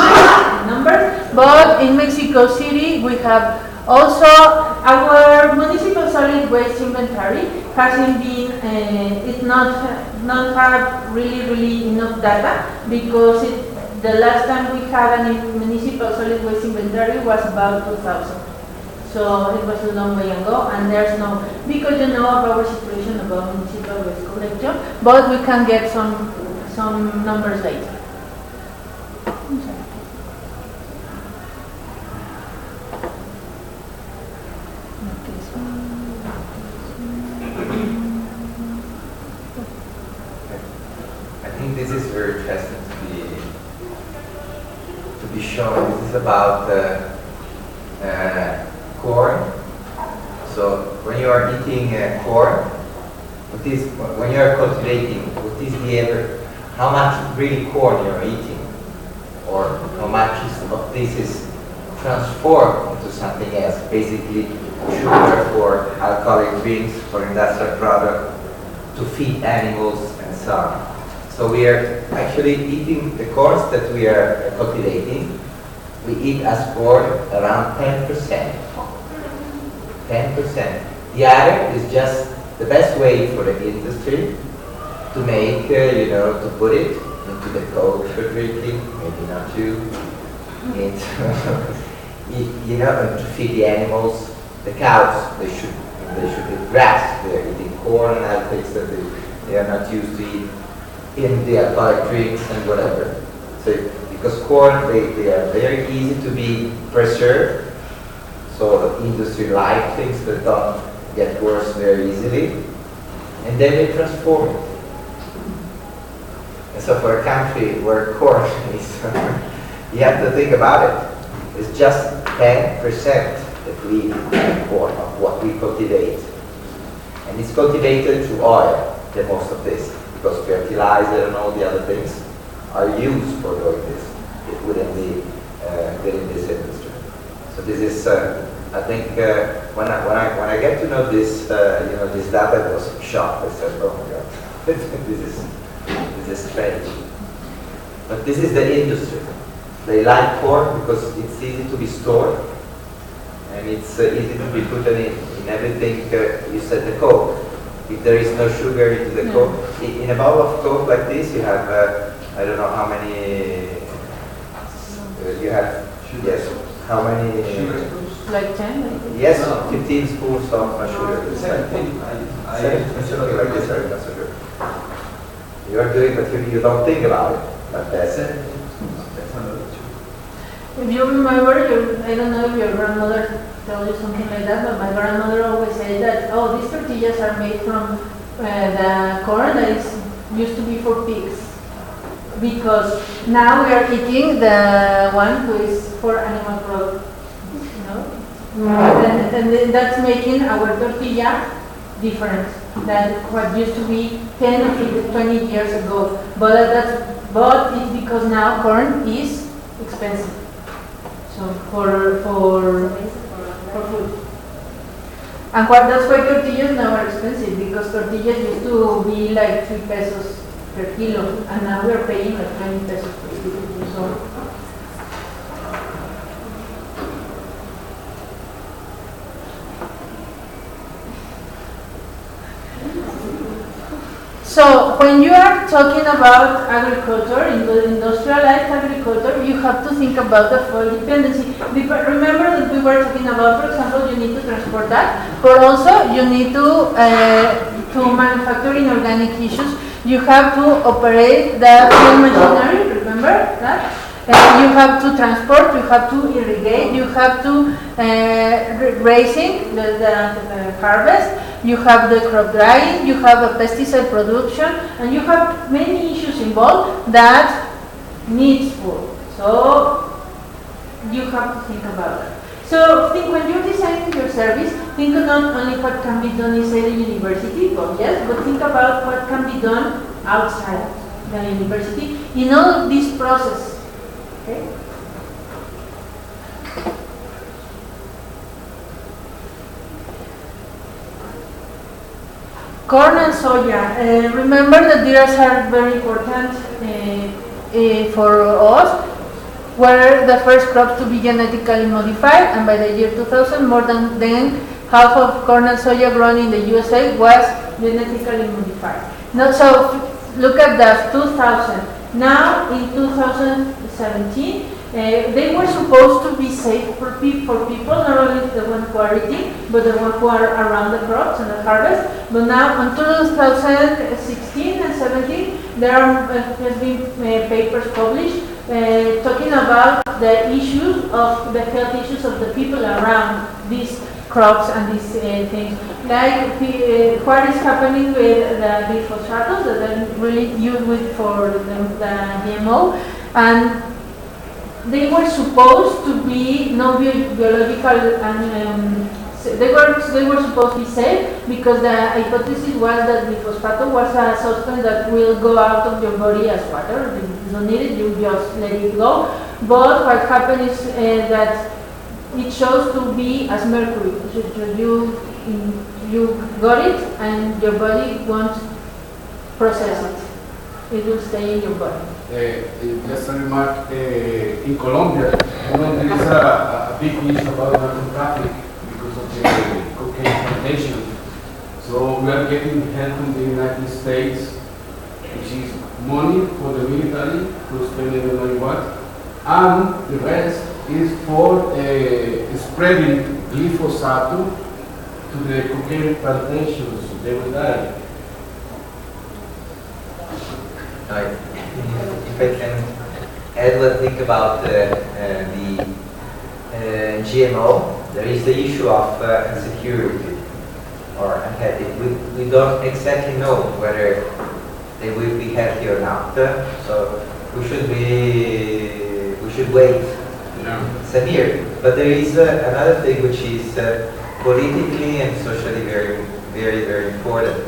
numbers, but in Mexico City we have also our municipal solid waste inventory hasn't been, it's not have really enough data, because the last time we had a municipal solid waste inventory was about 2000. So it was a long way ago, and there's no, because you know of our situation about municipal waste collection, but we can get some numbers later. I think this is very interesting to be shown. This is about corn. So when you are eating corn, when you are cultivating, what is how much really corn you are eating, or how much of this is transformed into something else, basically sugar for alcoholic drinks, for industrial product, to feed animals and so on. So we are actually eating the corns that we are cultivating. We eat as corn around 10%. 10%. The other is just the best way for the industry to make, to put it into the Coke for drinking, maybe not you, and to feed the animals. The cows, they should eat grass. They're eating corn and other things that they are not used to eat in the alcoholic drinks and whatever. So because corn, they are very easy to be preserved. So the industry like things that don't get worse very easily, and then they transform it. And so for a country where corn is, you have to think about it. It's just 10% that we eat corn of what we cultivate, and it's cultivated through oil. The most of this, because fertilizer and all the other things are used for doing this within this industry. So this is, I think, when I get to know this, this data, I was shocked. I said, "Oh my God, this is strange." But this is the industry. They like corn because it's easy to be stored, and it's easy to be put in everything. You said the Coke. If there is no sugar into the Coke, in a bottle of Coke like this, you have I don't know how many. You have how many? Sugar. Like 10? Yes, 15 spoons of sugar. 17. Something like this, very much sugar. You are doing, but you don't think about it. But that's it. If you remember, I don't know if your grandmother told you something like that, but my grandmother always said that, oh, these tortillas are made from the corn that is used to be for pigs. Because now we are eating the one who is for animal product. And that's making our tortilla different than what used to be 10 or 20 years ago. But it's because now corn is expensive. So for food. And that's why tortillas now are expensive, because tortillas used to be like 3 pesos per kilo, and now we're paying like 20 pesos per kilo. So when you are talking about agriculture, industrialized agriculture, you have to think about the fuel dependency. Remember that we were talking about, for example, you need to transport that, but also you need to manufacture in organic issues. You have to operate the fuel machinery, remember that? You have to transport, you have to irrigate, you have to grazing, the harvest, you have the crop drying, you have a pesticide production, and you have many issues involved that needs food. So you have to think about that. So think when you're designing your service, think not only what can be done inside the university, but yes, but think about what can be done outside the university in all of this process. Okay? Corn and soya. Remember that these are very important for us. Were the first crops to be genetically modified, and by the year 2000, more than half of corn and soya grown in the USA was genetically modified. Now, so look at that, 2000. Now, in 2017, they were supposed to be safe for people, not only the ones who are eating, but the ones who are around the crops and the harvest. But now, in 2016 and 17, there has been papers published talking about the issues of the health issues of the people around these crops and these things. Like what is happening with the glyphosates that are really used for the GMO, and they were supposed to be no biological and they were supposed to be safe because the hypothesis was that glyphosate was a substance that will go out of your body as water. You don't need it, you just let it go. But what happened is that it shows to be as mercury. So you got it and your body won't process it. It will stay in your body. Just a remark, in Colombia, there is a big issue about narco traffic because of the cocaine plantation. So we are getting help from the United States, which is money for the military to spend I don't know what, and the rest is for spreading glyphosate to the cocaine plantations. They will die. If I can add one thing about the GMO, there is the issue of insecurity or unhealthy. We don't exactly know whether they will be healthy or not. So we should wait some years. But there is another thing which is politically and socially very, very, very important.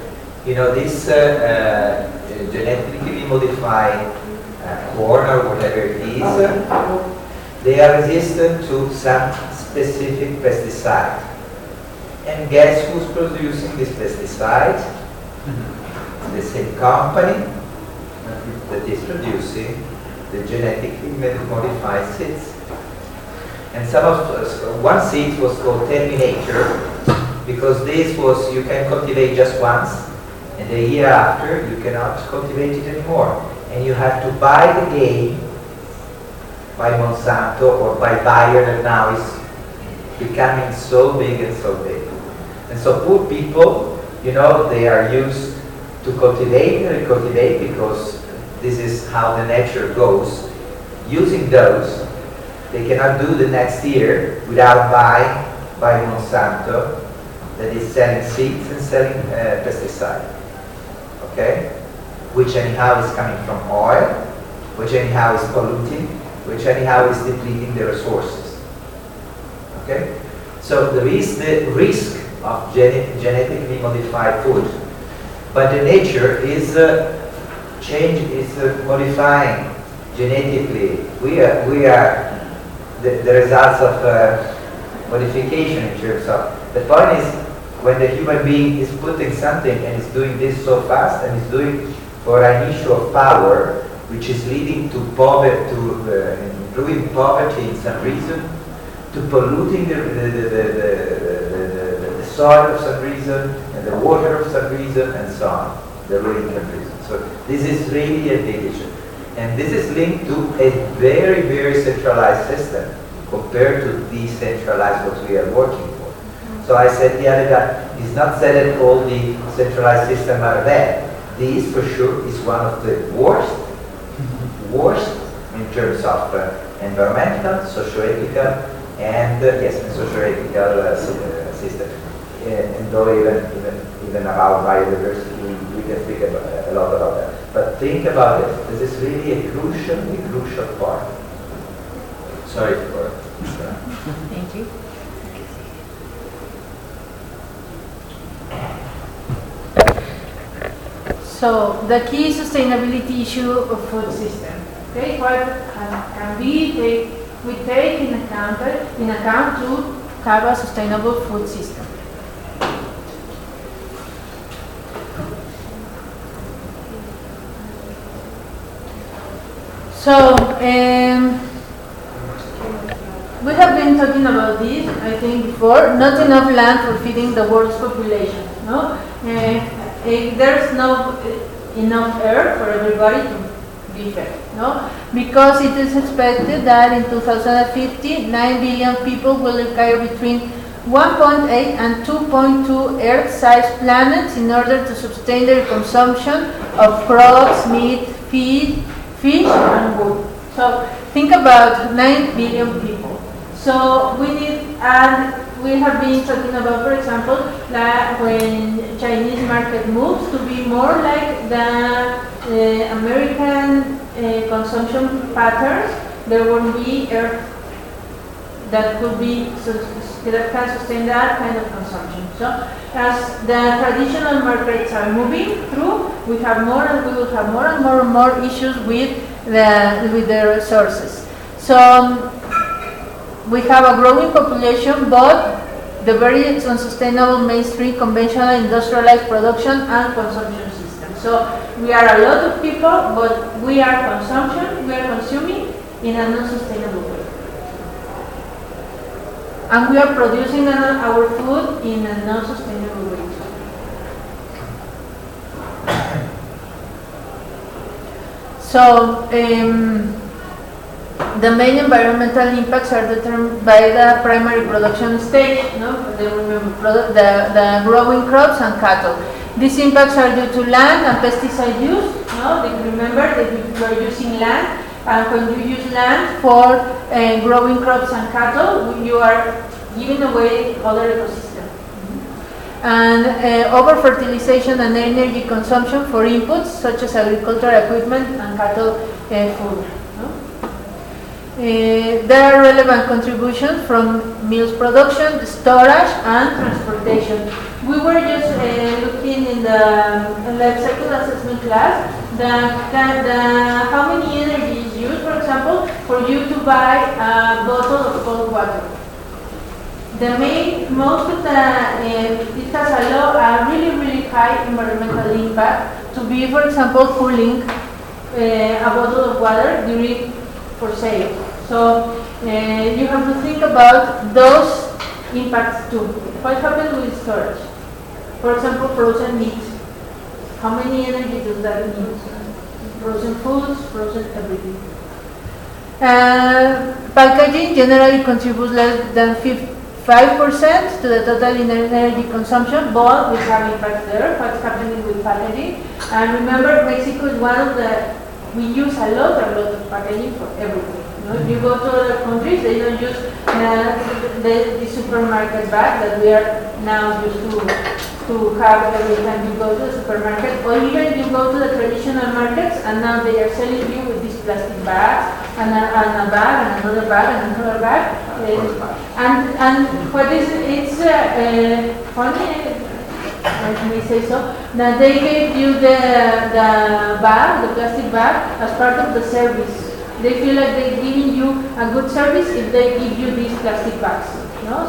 You know, this genetically modified corn or whatever it is, they are resistant to some specific pesticide. And guess who's producing this pesticide? The same company that is producing the genetically modified seeds. And one seed was called Terminator because this was, you can cultivate just once, and the year after you cannot cultivate it anymore. And you have to buy the game by Monsanto or by Bayer that now is becoming so big and so big. And so poor people, you know, they are used to cultivate and recultivate because this is how the nature goes. Using those, they cannot do the next year without buying by Monsanto that is selling seeds and selling pesticide. Okay? Which anyhow is coming from oil, which anyhow is polluting, which anyhow is depleting the resources. Okay? So there is the risk of genetically modified food, but the nature is modifying genetically. We are the results of modification in terms of. The point is when the human being is putting something and is doing this so fast and is doing for an issue of power, which is leading to poverty, to improving poverty in some reason, to polluting the soil of some reason, and the water of some reason, and so on, the ruling countries. So this is really a big issue. And this is linked to a very, very centralized system compared to decentralized what we are working for. So I said the other day, it's not said that all the centralized systems are bad. This for sure is one of the worst in terms of environmental, socio-ethical, and socio-ethical system. And though even about biodiversity, we can speak a lot about that. But think about it. This is really a crucial part. Sorry for. Thank you. So the key sustainability issue of food system. Okay, what can we take in account to have a sustainable food system? So we have been talking about this, I think, before. Not enough land for feeding the world's population. No, there's no enough air for everybody to be fed. No, because it is expected that in 2050, 9 billion people will require between 1.8 and 2.2 Earth-sized planets in order to sustain their consumption of crops, meat, feed, fish, and wood. So think about 9 billion people. So we need, and we have been talking about, for example, that when Chinese market moves to be more like the American consumption patterns, there will be Earth that could be that can sustain that kind of consumption. So as the traditional markets are moving through, we have more and we will have more and more issues with the resources. So we have a growing population, but the very unsustainable mainstream conventional industrialized production and consumption system. So we are a lot of people, but we are consuming in an unsustainable way. And we are producing our food in a non-sustainable way. So the main environmental impacts are determined by the primary production stage, the growing crops and cattle. These impacts are due to land and pesticide use. Remember that we are using land, and when you use land for growing crops and cattle, you are giving away other ecosystem. And over-fertilization and energy consumption for inputs such as agricultural equipment and cattle food. There are relevant contributions from meals production, storage, and transportation. We were just looking in the life cycle assessment class how many energy is used, for example, for you to buy a bottle of cold water. Most of it has a really high environmental impact to be, for example, cooling a bottle of water for sale. So you have to think about those impacts too. What happens with storage? For example, frozen meat. How many energy does that need? Frozen foods, frozen everything. Packaging generally contributes less than 5% to the total energy consumption, but we have impact there. What's happening with packaging? And remember, Mexico is one of we use a lot of packaging for everything. If you go to other countries, they don't use the supermarket bag that we are now used to have every time you go to the supermarket, or even you go to the traditional markets and now they are selling you with these plastic bags and a bag and another bag and another bag. And what is it's funny, let me say so, that they gave you the bag, the plastic bag, as part of the service. They feel like they're giving you a good service if they give you these plastic bags.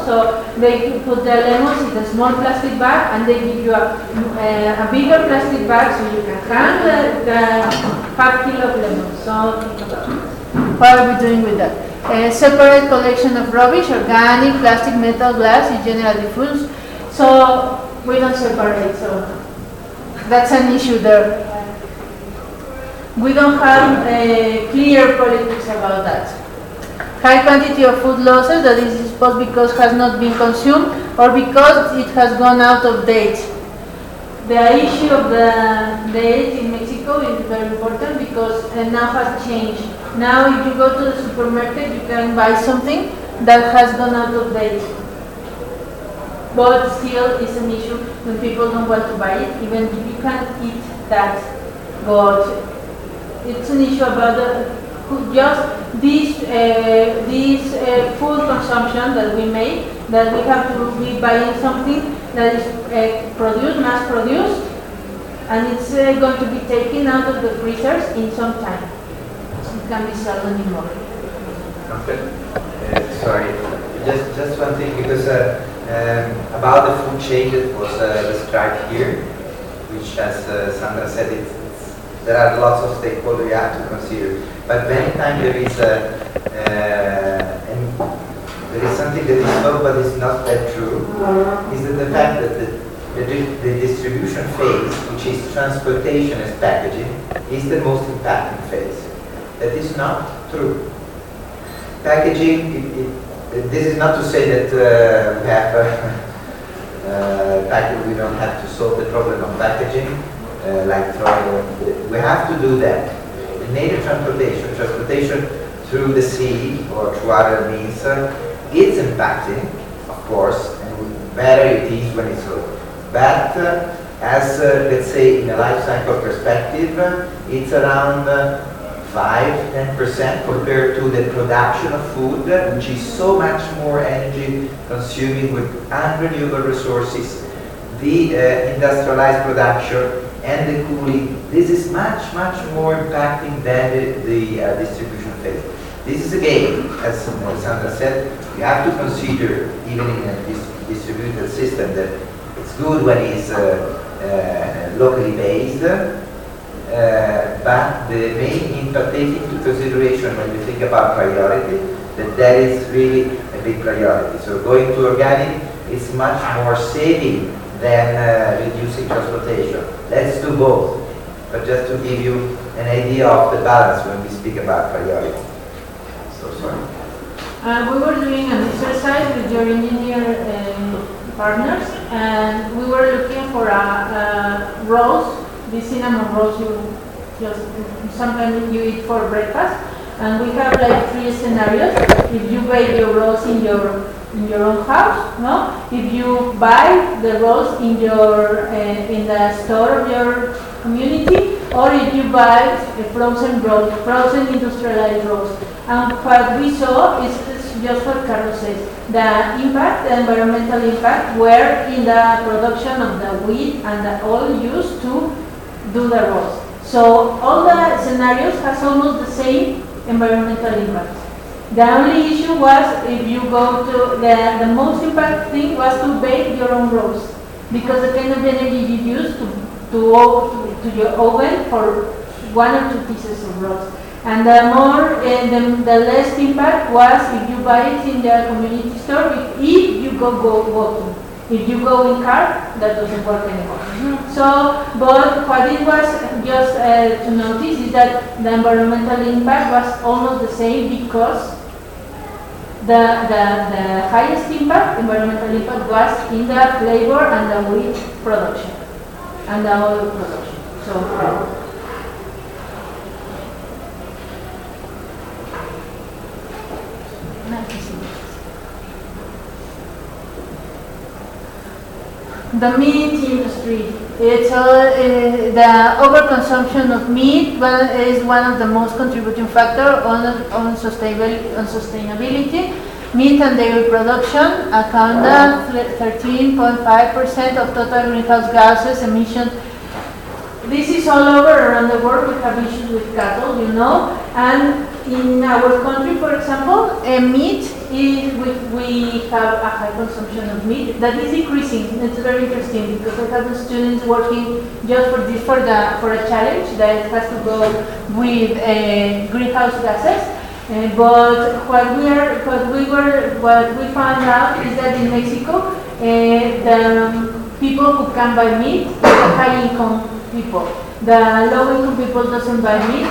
So they put the lemons in a small plastic bag and they give you a bigger plastic bag so you can hang the half kilo of lemons. So think about it. What are we doing with that? Separate collection of rubbish, organic, plastic, metal, glass is generally full. So we don't separate, so that's an issue there. We don't have clear politics about that. High quantity of food losses, that is both because it has not been consumed or because it has gone out of date. The issue of the date in Mexico is very important because now has changed. Now if you go to the supermarket, you can buy something that has gone out of date. But still it's an issue when people don't want to buy it, even if you can eat that. But it's an issue about just this food consumption that we make, that we have to be buying something that is produced, mass produced, and it's going to be taken out of the freezers in some time. It can be sold anymore. Okay. Sorry, just one thing, because about the food chain that was described here, which, as Sandra said, there are lots of stakeholders you have to consider. But many times there is something that is known but is not that true, is that the fact that the distribution phase, which is transportation as packaging, is the most impacting phase. That is not true. Packaging, this is not to say that we have we don't have to solve the problem of packaging, like throwing. We have to do that. The native transportation through the sea or through other means, it's impacting, of course, and better it is when it's low. But as let's say in a life cycle perspective, it's around 5–10% compared to the production of food, which is so much more energy consuming with unrenewable resources, the industrialized production and the cooling. This is much more impacting than the distribution phase. This is again, as Sandra said, you have to consider, even in a distributed system, that it's good when it's locally based, but the main impact, taking into consideration when you think about priority, that is really a big priority. So going to organic is much more saving than reducing transportation. Let's do both, but just to give you an idea of the balance when we speak about priority. So sorry. We were doing an exercise with your engineer partners, and we were looking for a rolls, the cinnamon rolls you just sometimes you eat for breakfast, and we have like 3 scenarios. If you bake your rolls in your own house, no? If you buy the rolls in your in the store of your community, or if you buy frozen rolls, frozen industrialized rolls. And what we saw is just what Carlos says, the impact, the environmental impact, were in the production of the wheat and the oil used to do the rolls. So all the scenarios has almost the same environmental impact. The only issue was if you go to the most important thing was to bake your own rolls, because the kind of energy you use to your oven for 1 or 2 pieces of rolls. And the less impact was if you buy it in the community store, if you go walking. If you go in car, that doesn't work anymore. So, but what it was just to notice is that the environmental impact was almost the same, because the highest impact, environmental impact, was in the flavor and the wheat production and the oil production. So. The meat industry. It's the overconsumption of meat is one of the most contributing factors on sustainability. Meat and dairy production account 13.5% of total greenhouse gases emissions. This is all over around the world. We have issues with cattle, you know, and in our country, for example, meat is we have a high consumption of meat that is decreasing. It's very interesting, because I have the students working just for this for a challenge that has to go with greenhouse gases. But what we found out is that in Mexico, the people who can buy meat are the high income people. The low income people doesn't buy meat.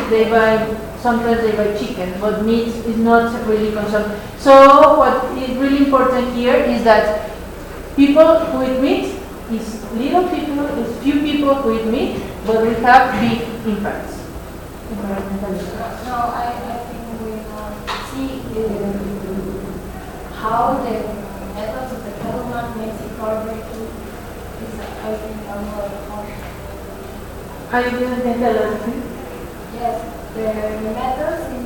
Sometimes they buy chicken, but meat is not really consumed. So what is really important here is that people who eat meat is little people, is few people who eat meat, but we have big impacts. Environmental impacts. No, I think we see how the methods of the development makes it harder to I think I didn't get the last thing. Yes. The methods in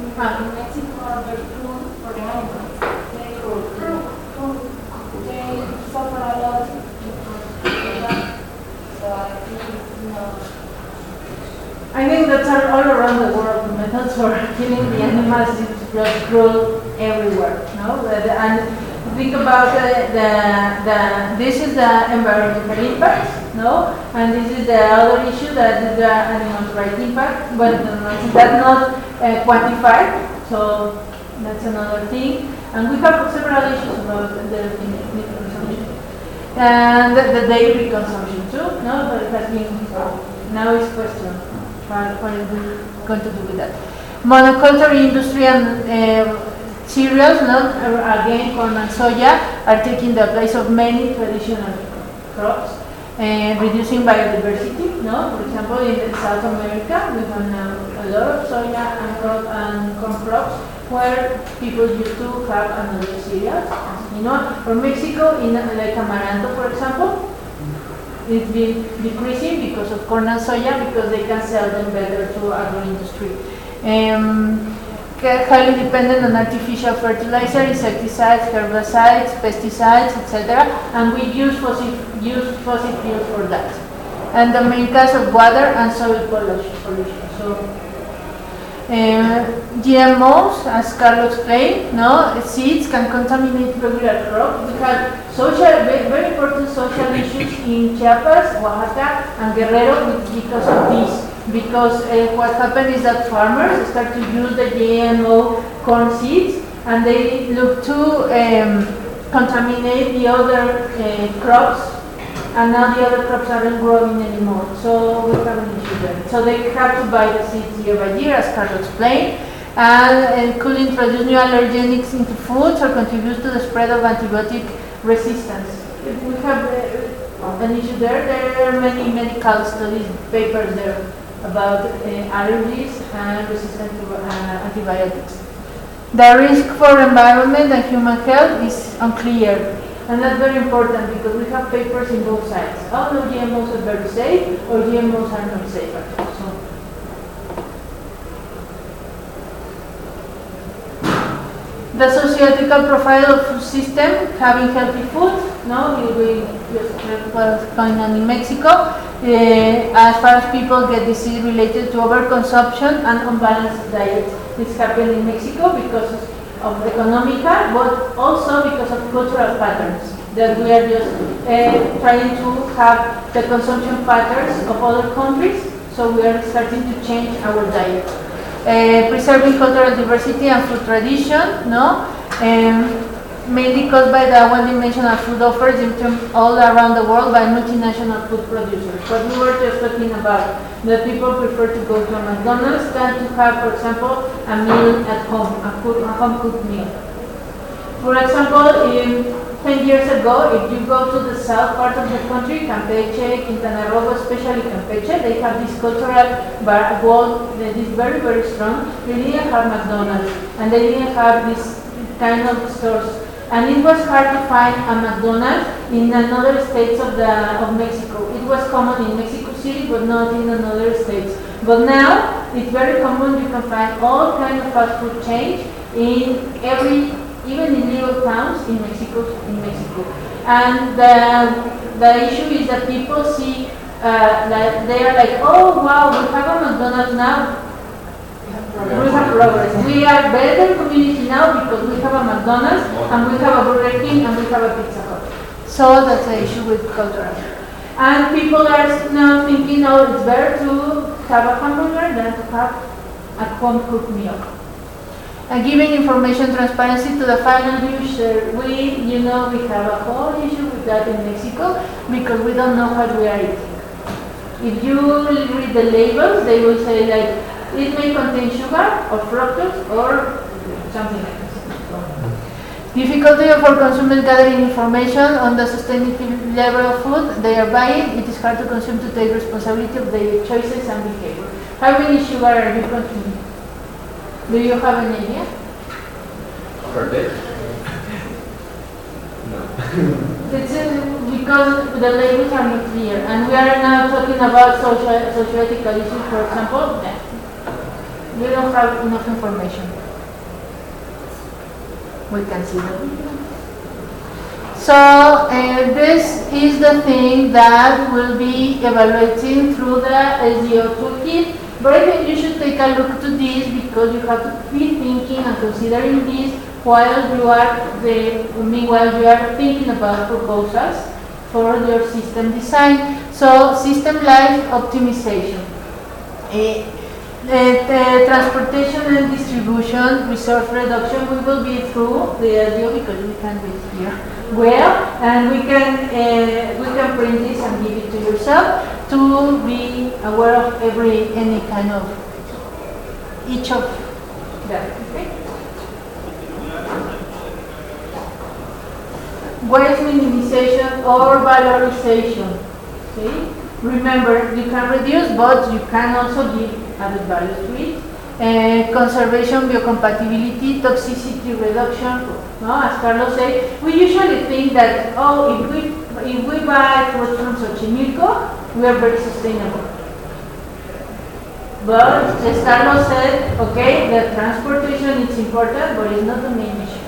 Mexico are very cruel for the animals. They suffer a lot. So I think it's not I think that's all around the world. The methods for killing the animals is just cruel everywhere. No, and think about this is the environmental impact, no, and this is the other issue that is the animal rights impact, but that's not quantified. So that's another thing. And we have several issues about the meat consumption and the dairy consumption too. No, but it has been now is question. What are we going to do with that? Monoculture industry and cereals, no, again corn and soya, are taking the place of many traditional crops, reducing biodiversity. No, for example, in South America, we have now a lot of soya and corn crops where people used to have another cereal. You know, for Mexico, in like amaranto, for example, it's been decreasing because of corn and soya because they can sell them better to agro industry. Highly dependent on artificial fertilizer, insecticides, herbicides, pesticides, etc. And we use fossil fuels for that. And the main cause of water and soil pollution. So, GMOs, as Carlos explained, no, seeds can contaminate regular crops. We had very important social issues in Chiapas, Oaxaca, and Guerrero because of this. Because what happened is that farmers start to use the GMO corn seeds, and they look to contaminate the other crops, and now the other crops aren't growing anymore. So we have an issue there. So they have to buy the seeds year by year, as Carlos explained, and could introduce new allergenics into foods or contribute to the spread of antibiotic resistance. If we have an issue there, there are many medical studies, papers there about allergies and resistance to antibiotics. The risk for environment and human health is unclear. And that's very important because we have papers in both sides. Oh no, GMOs are very safe, or GMOs are not safe at all. So, the socio-ethical profile of food system, having healthy food, no, we just read what's going on in Mexico. As far as people get disease related to overconsumption and unbalanced diet. This happened in Mexico because of economical, but also because of cultural patterns that we are just trying to have the consumption patterns of other countries, so we are starting to change our diet. Preserving cultural diversity and food tradition, no? Mainly caused by the one-dimensional food offers all around the world by multinational food producers. What we were just talking about, that people prefer to go to a McDonald's than to have, for example, a meal at home, a home-cooked meal. For example, 10 years ago, if you go to the south part of the country, Campeche, Quintana Roo, especially Campeche, they have this cultural wall that is very, very strong. They didn't have McDonald's, and they didn't have this kind of stores. And it was hard to find a McDonald's in another states of Mexico. It was common in Mexico City, but not in another states. But now, it's very common. You can find all kinds of fast food chains in even in little towns in Mexico. And the issue is that people see, they are like, oh wow, we have a McDonald's now. We have progress. We are better community now because we have a McDonald's and we have a Burger King and we have a Pizza Hut. So that's the issue with culture. And people are now thinking, oh, it's better to have a hamburger than to have a home-cooked meal. And giving information transparency to the final user. We have a whole issue with that in Mexico because we don't know what we are eating. If you read the labels, they will say like, it may contain sugar or fructose or something like this. Difficulty for consumers gathering information on the sustainability level of food they are buying. It is hard to consume to take responsibility of their choices and behavior. How many sugar are you consuming? Do you have an idea? Per day? No. It's because the labels are not clear, and we are now talking about socio-ethical issues, for example. We don't have enough information. We can see that. So this is the thing that we'll be evaluating through the SDO toolkit. But I think you should take a look to this because you have to be thinking and considering this while you are meanwhile you are thinking about proposals for your system design. So system life optimization. The transportation and distribution, resource reduction, we will be through the audio because we can read here well, and we can print this and give it to yourself to be aware of any kind of each of them. Okay? Waste minimization or valorization. Okay? Remember, you can reduce, but you can also give added value to it. Conservation, biocompatibility, toxicity reduction. No, as Carlos said, we usually think that if we buy food from Xochimilco, we are very sustainable. But as Carlos said, okay, the transportation is important, but it's not the main issue.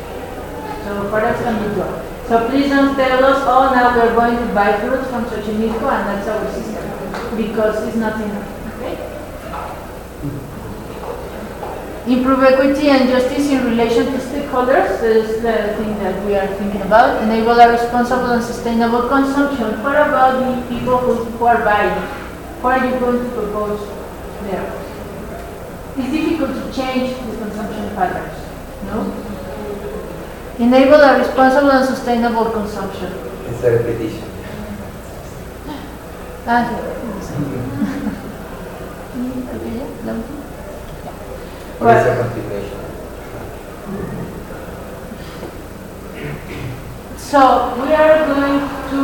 So what else can we do? So please don't tell us, oh, now we're going to buy fruits from Xochimilco and that's our system, because it's not enough. Okay? Improve equity and justice in relation to stakeholders. This is the thing that we are thinking about. Enable a responsible and sustainable consumption. What about the people who are buying? What are you going to propose there? It's difficult to change the consumption patterns, no? Enable a responsible and sustainable consumption. It's a repetition. What is the continuation? So we are going to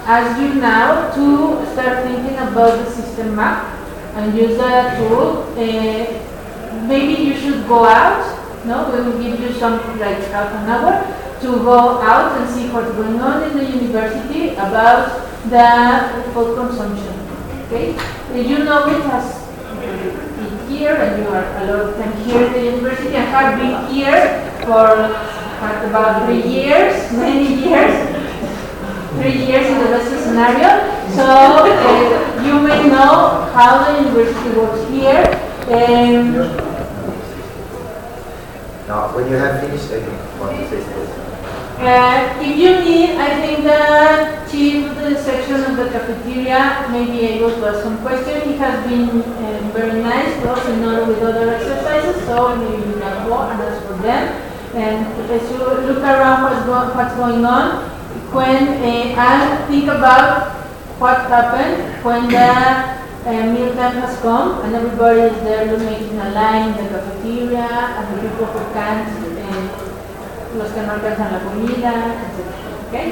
ask you now to start thinking about the system map and use that tool. Maybe you should go out. No, we will give you some like half an hour to go out and see what's going on in the university about the food consumption. Okay, you know it has here, and you are a lot of time here at the university, and have been here for about 3 years, many years, 3 years in the best scenario. So you may know how the university works here. Now, when you have finished, I want to say something. If you need, I think the chief of the section of the cafeteria may be able to ask some questions. He has been very nice to us and not with other exercises, so maybe you can go and ask for them. And as you look around what's going on, when and think about what happened when the meal time has come and everybody is there making a line in the cafeteria and the people who can't, los que no alcanzan la comida, etc. Okay?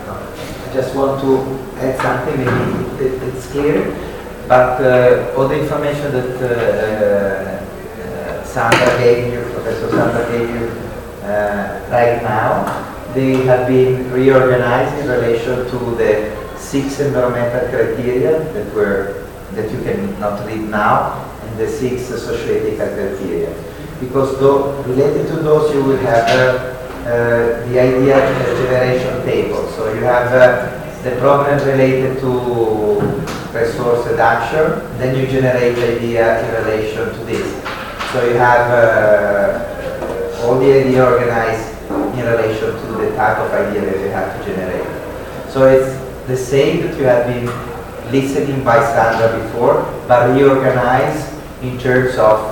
I just want to add something, maybe it's clear, but all the information that Sandra gave you, Professor Sandra gave you right now, they have been reorganized in relation to the 6 environmental criteria that you can not read now, and the 6 socio-ethical criteria. Because related to those, you will have the idea of the generation table. So you have the problem related to resource reduction, then you generate the idea in relation to this. So you have all the idea organized in relation to the type of idea that you have to generate. So it's the same that you have been listening by Sandra before, but reorganized in terms of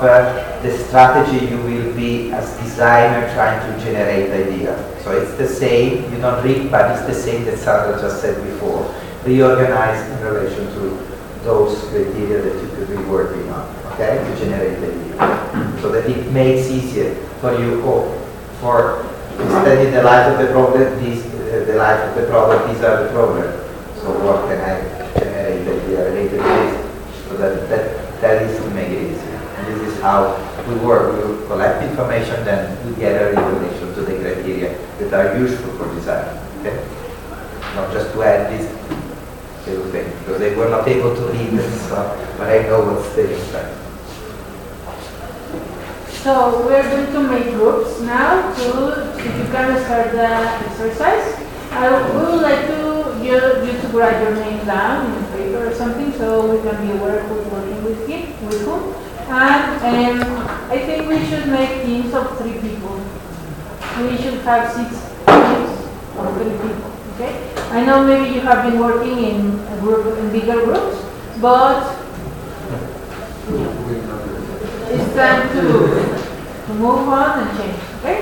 the strategy you will be as designer trying to generate idea. So it's the same, you don't read, but it's the same that Sandra just said before. Reorganized in relation to those criteria that you could be working on, okay, to generate idea. So that it makes easier for you, for studying the life of the problem, these are the problem. So what can I generate idea related to this? So that is to make it easier. And this is how we work. We will collect information, then we gather in relation to the criteria that are useful for design. Okay? Not just to add this little thing, because they were not able to read this, but I know what's there inside. So we're going to make groups now if you can start the exercise. We would like you to write your name down in the paper or something, so we can be aware who's working with whom. And I think we should make teams of 3 people. We should have 6 teams of 3 people. Okay? I know maybe you have been working in bigger groups, but it's time to move on and change. Okay?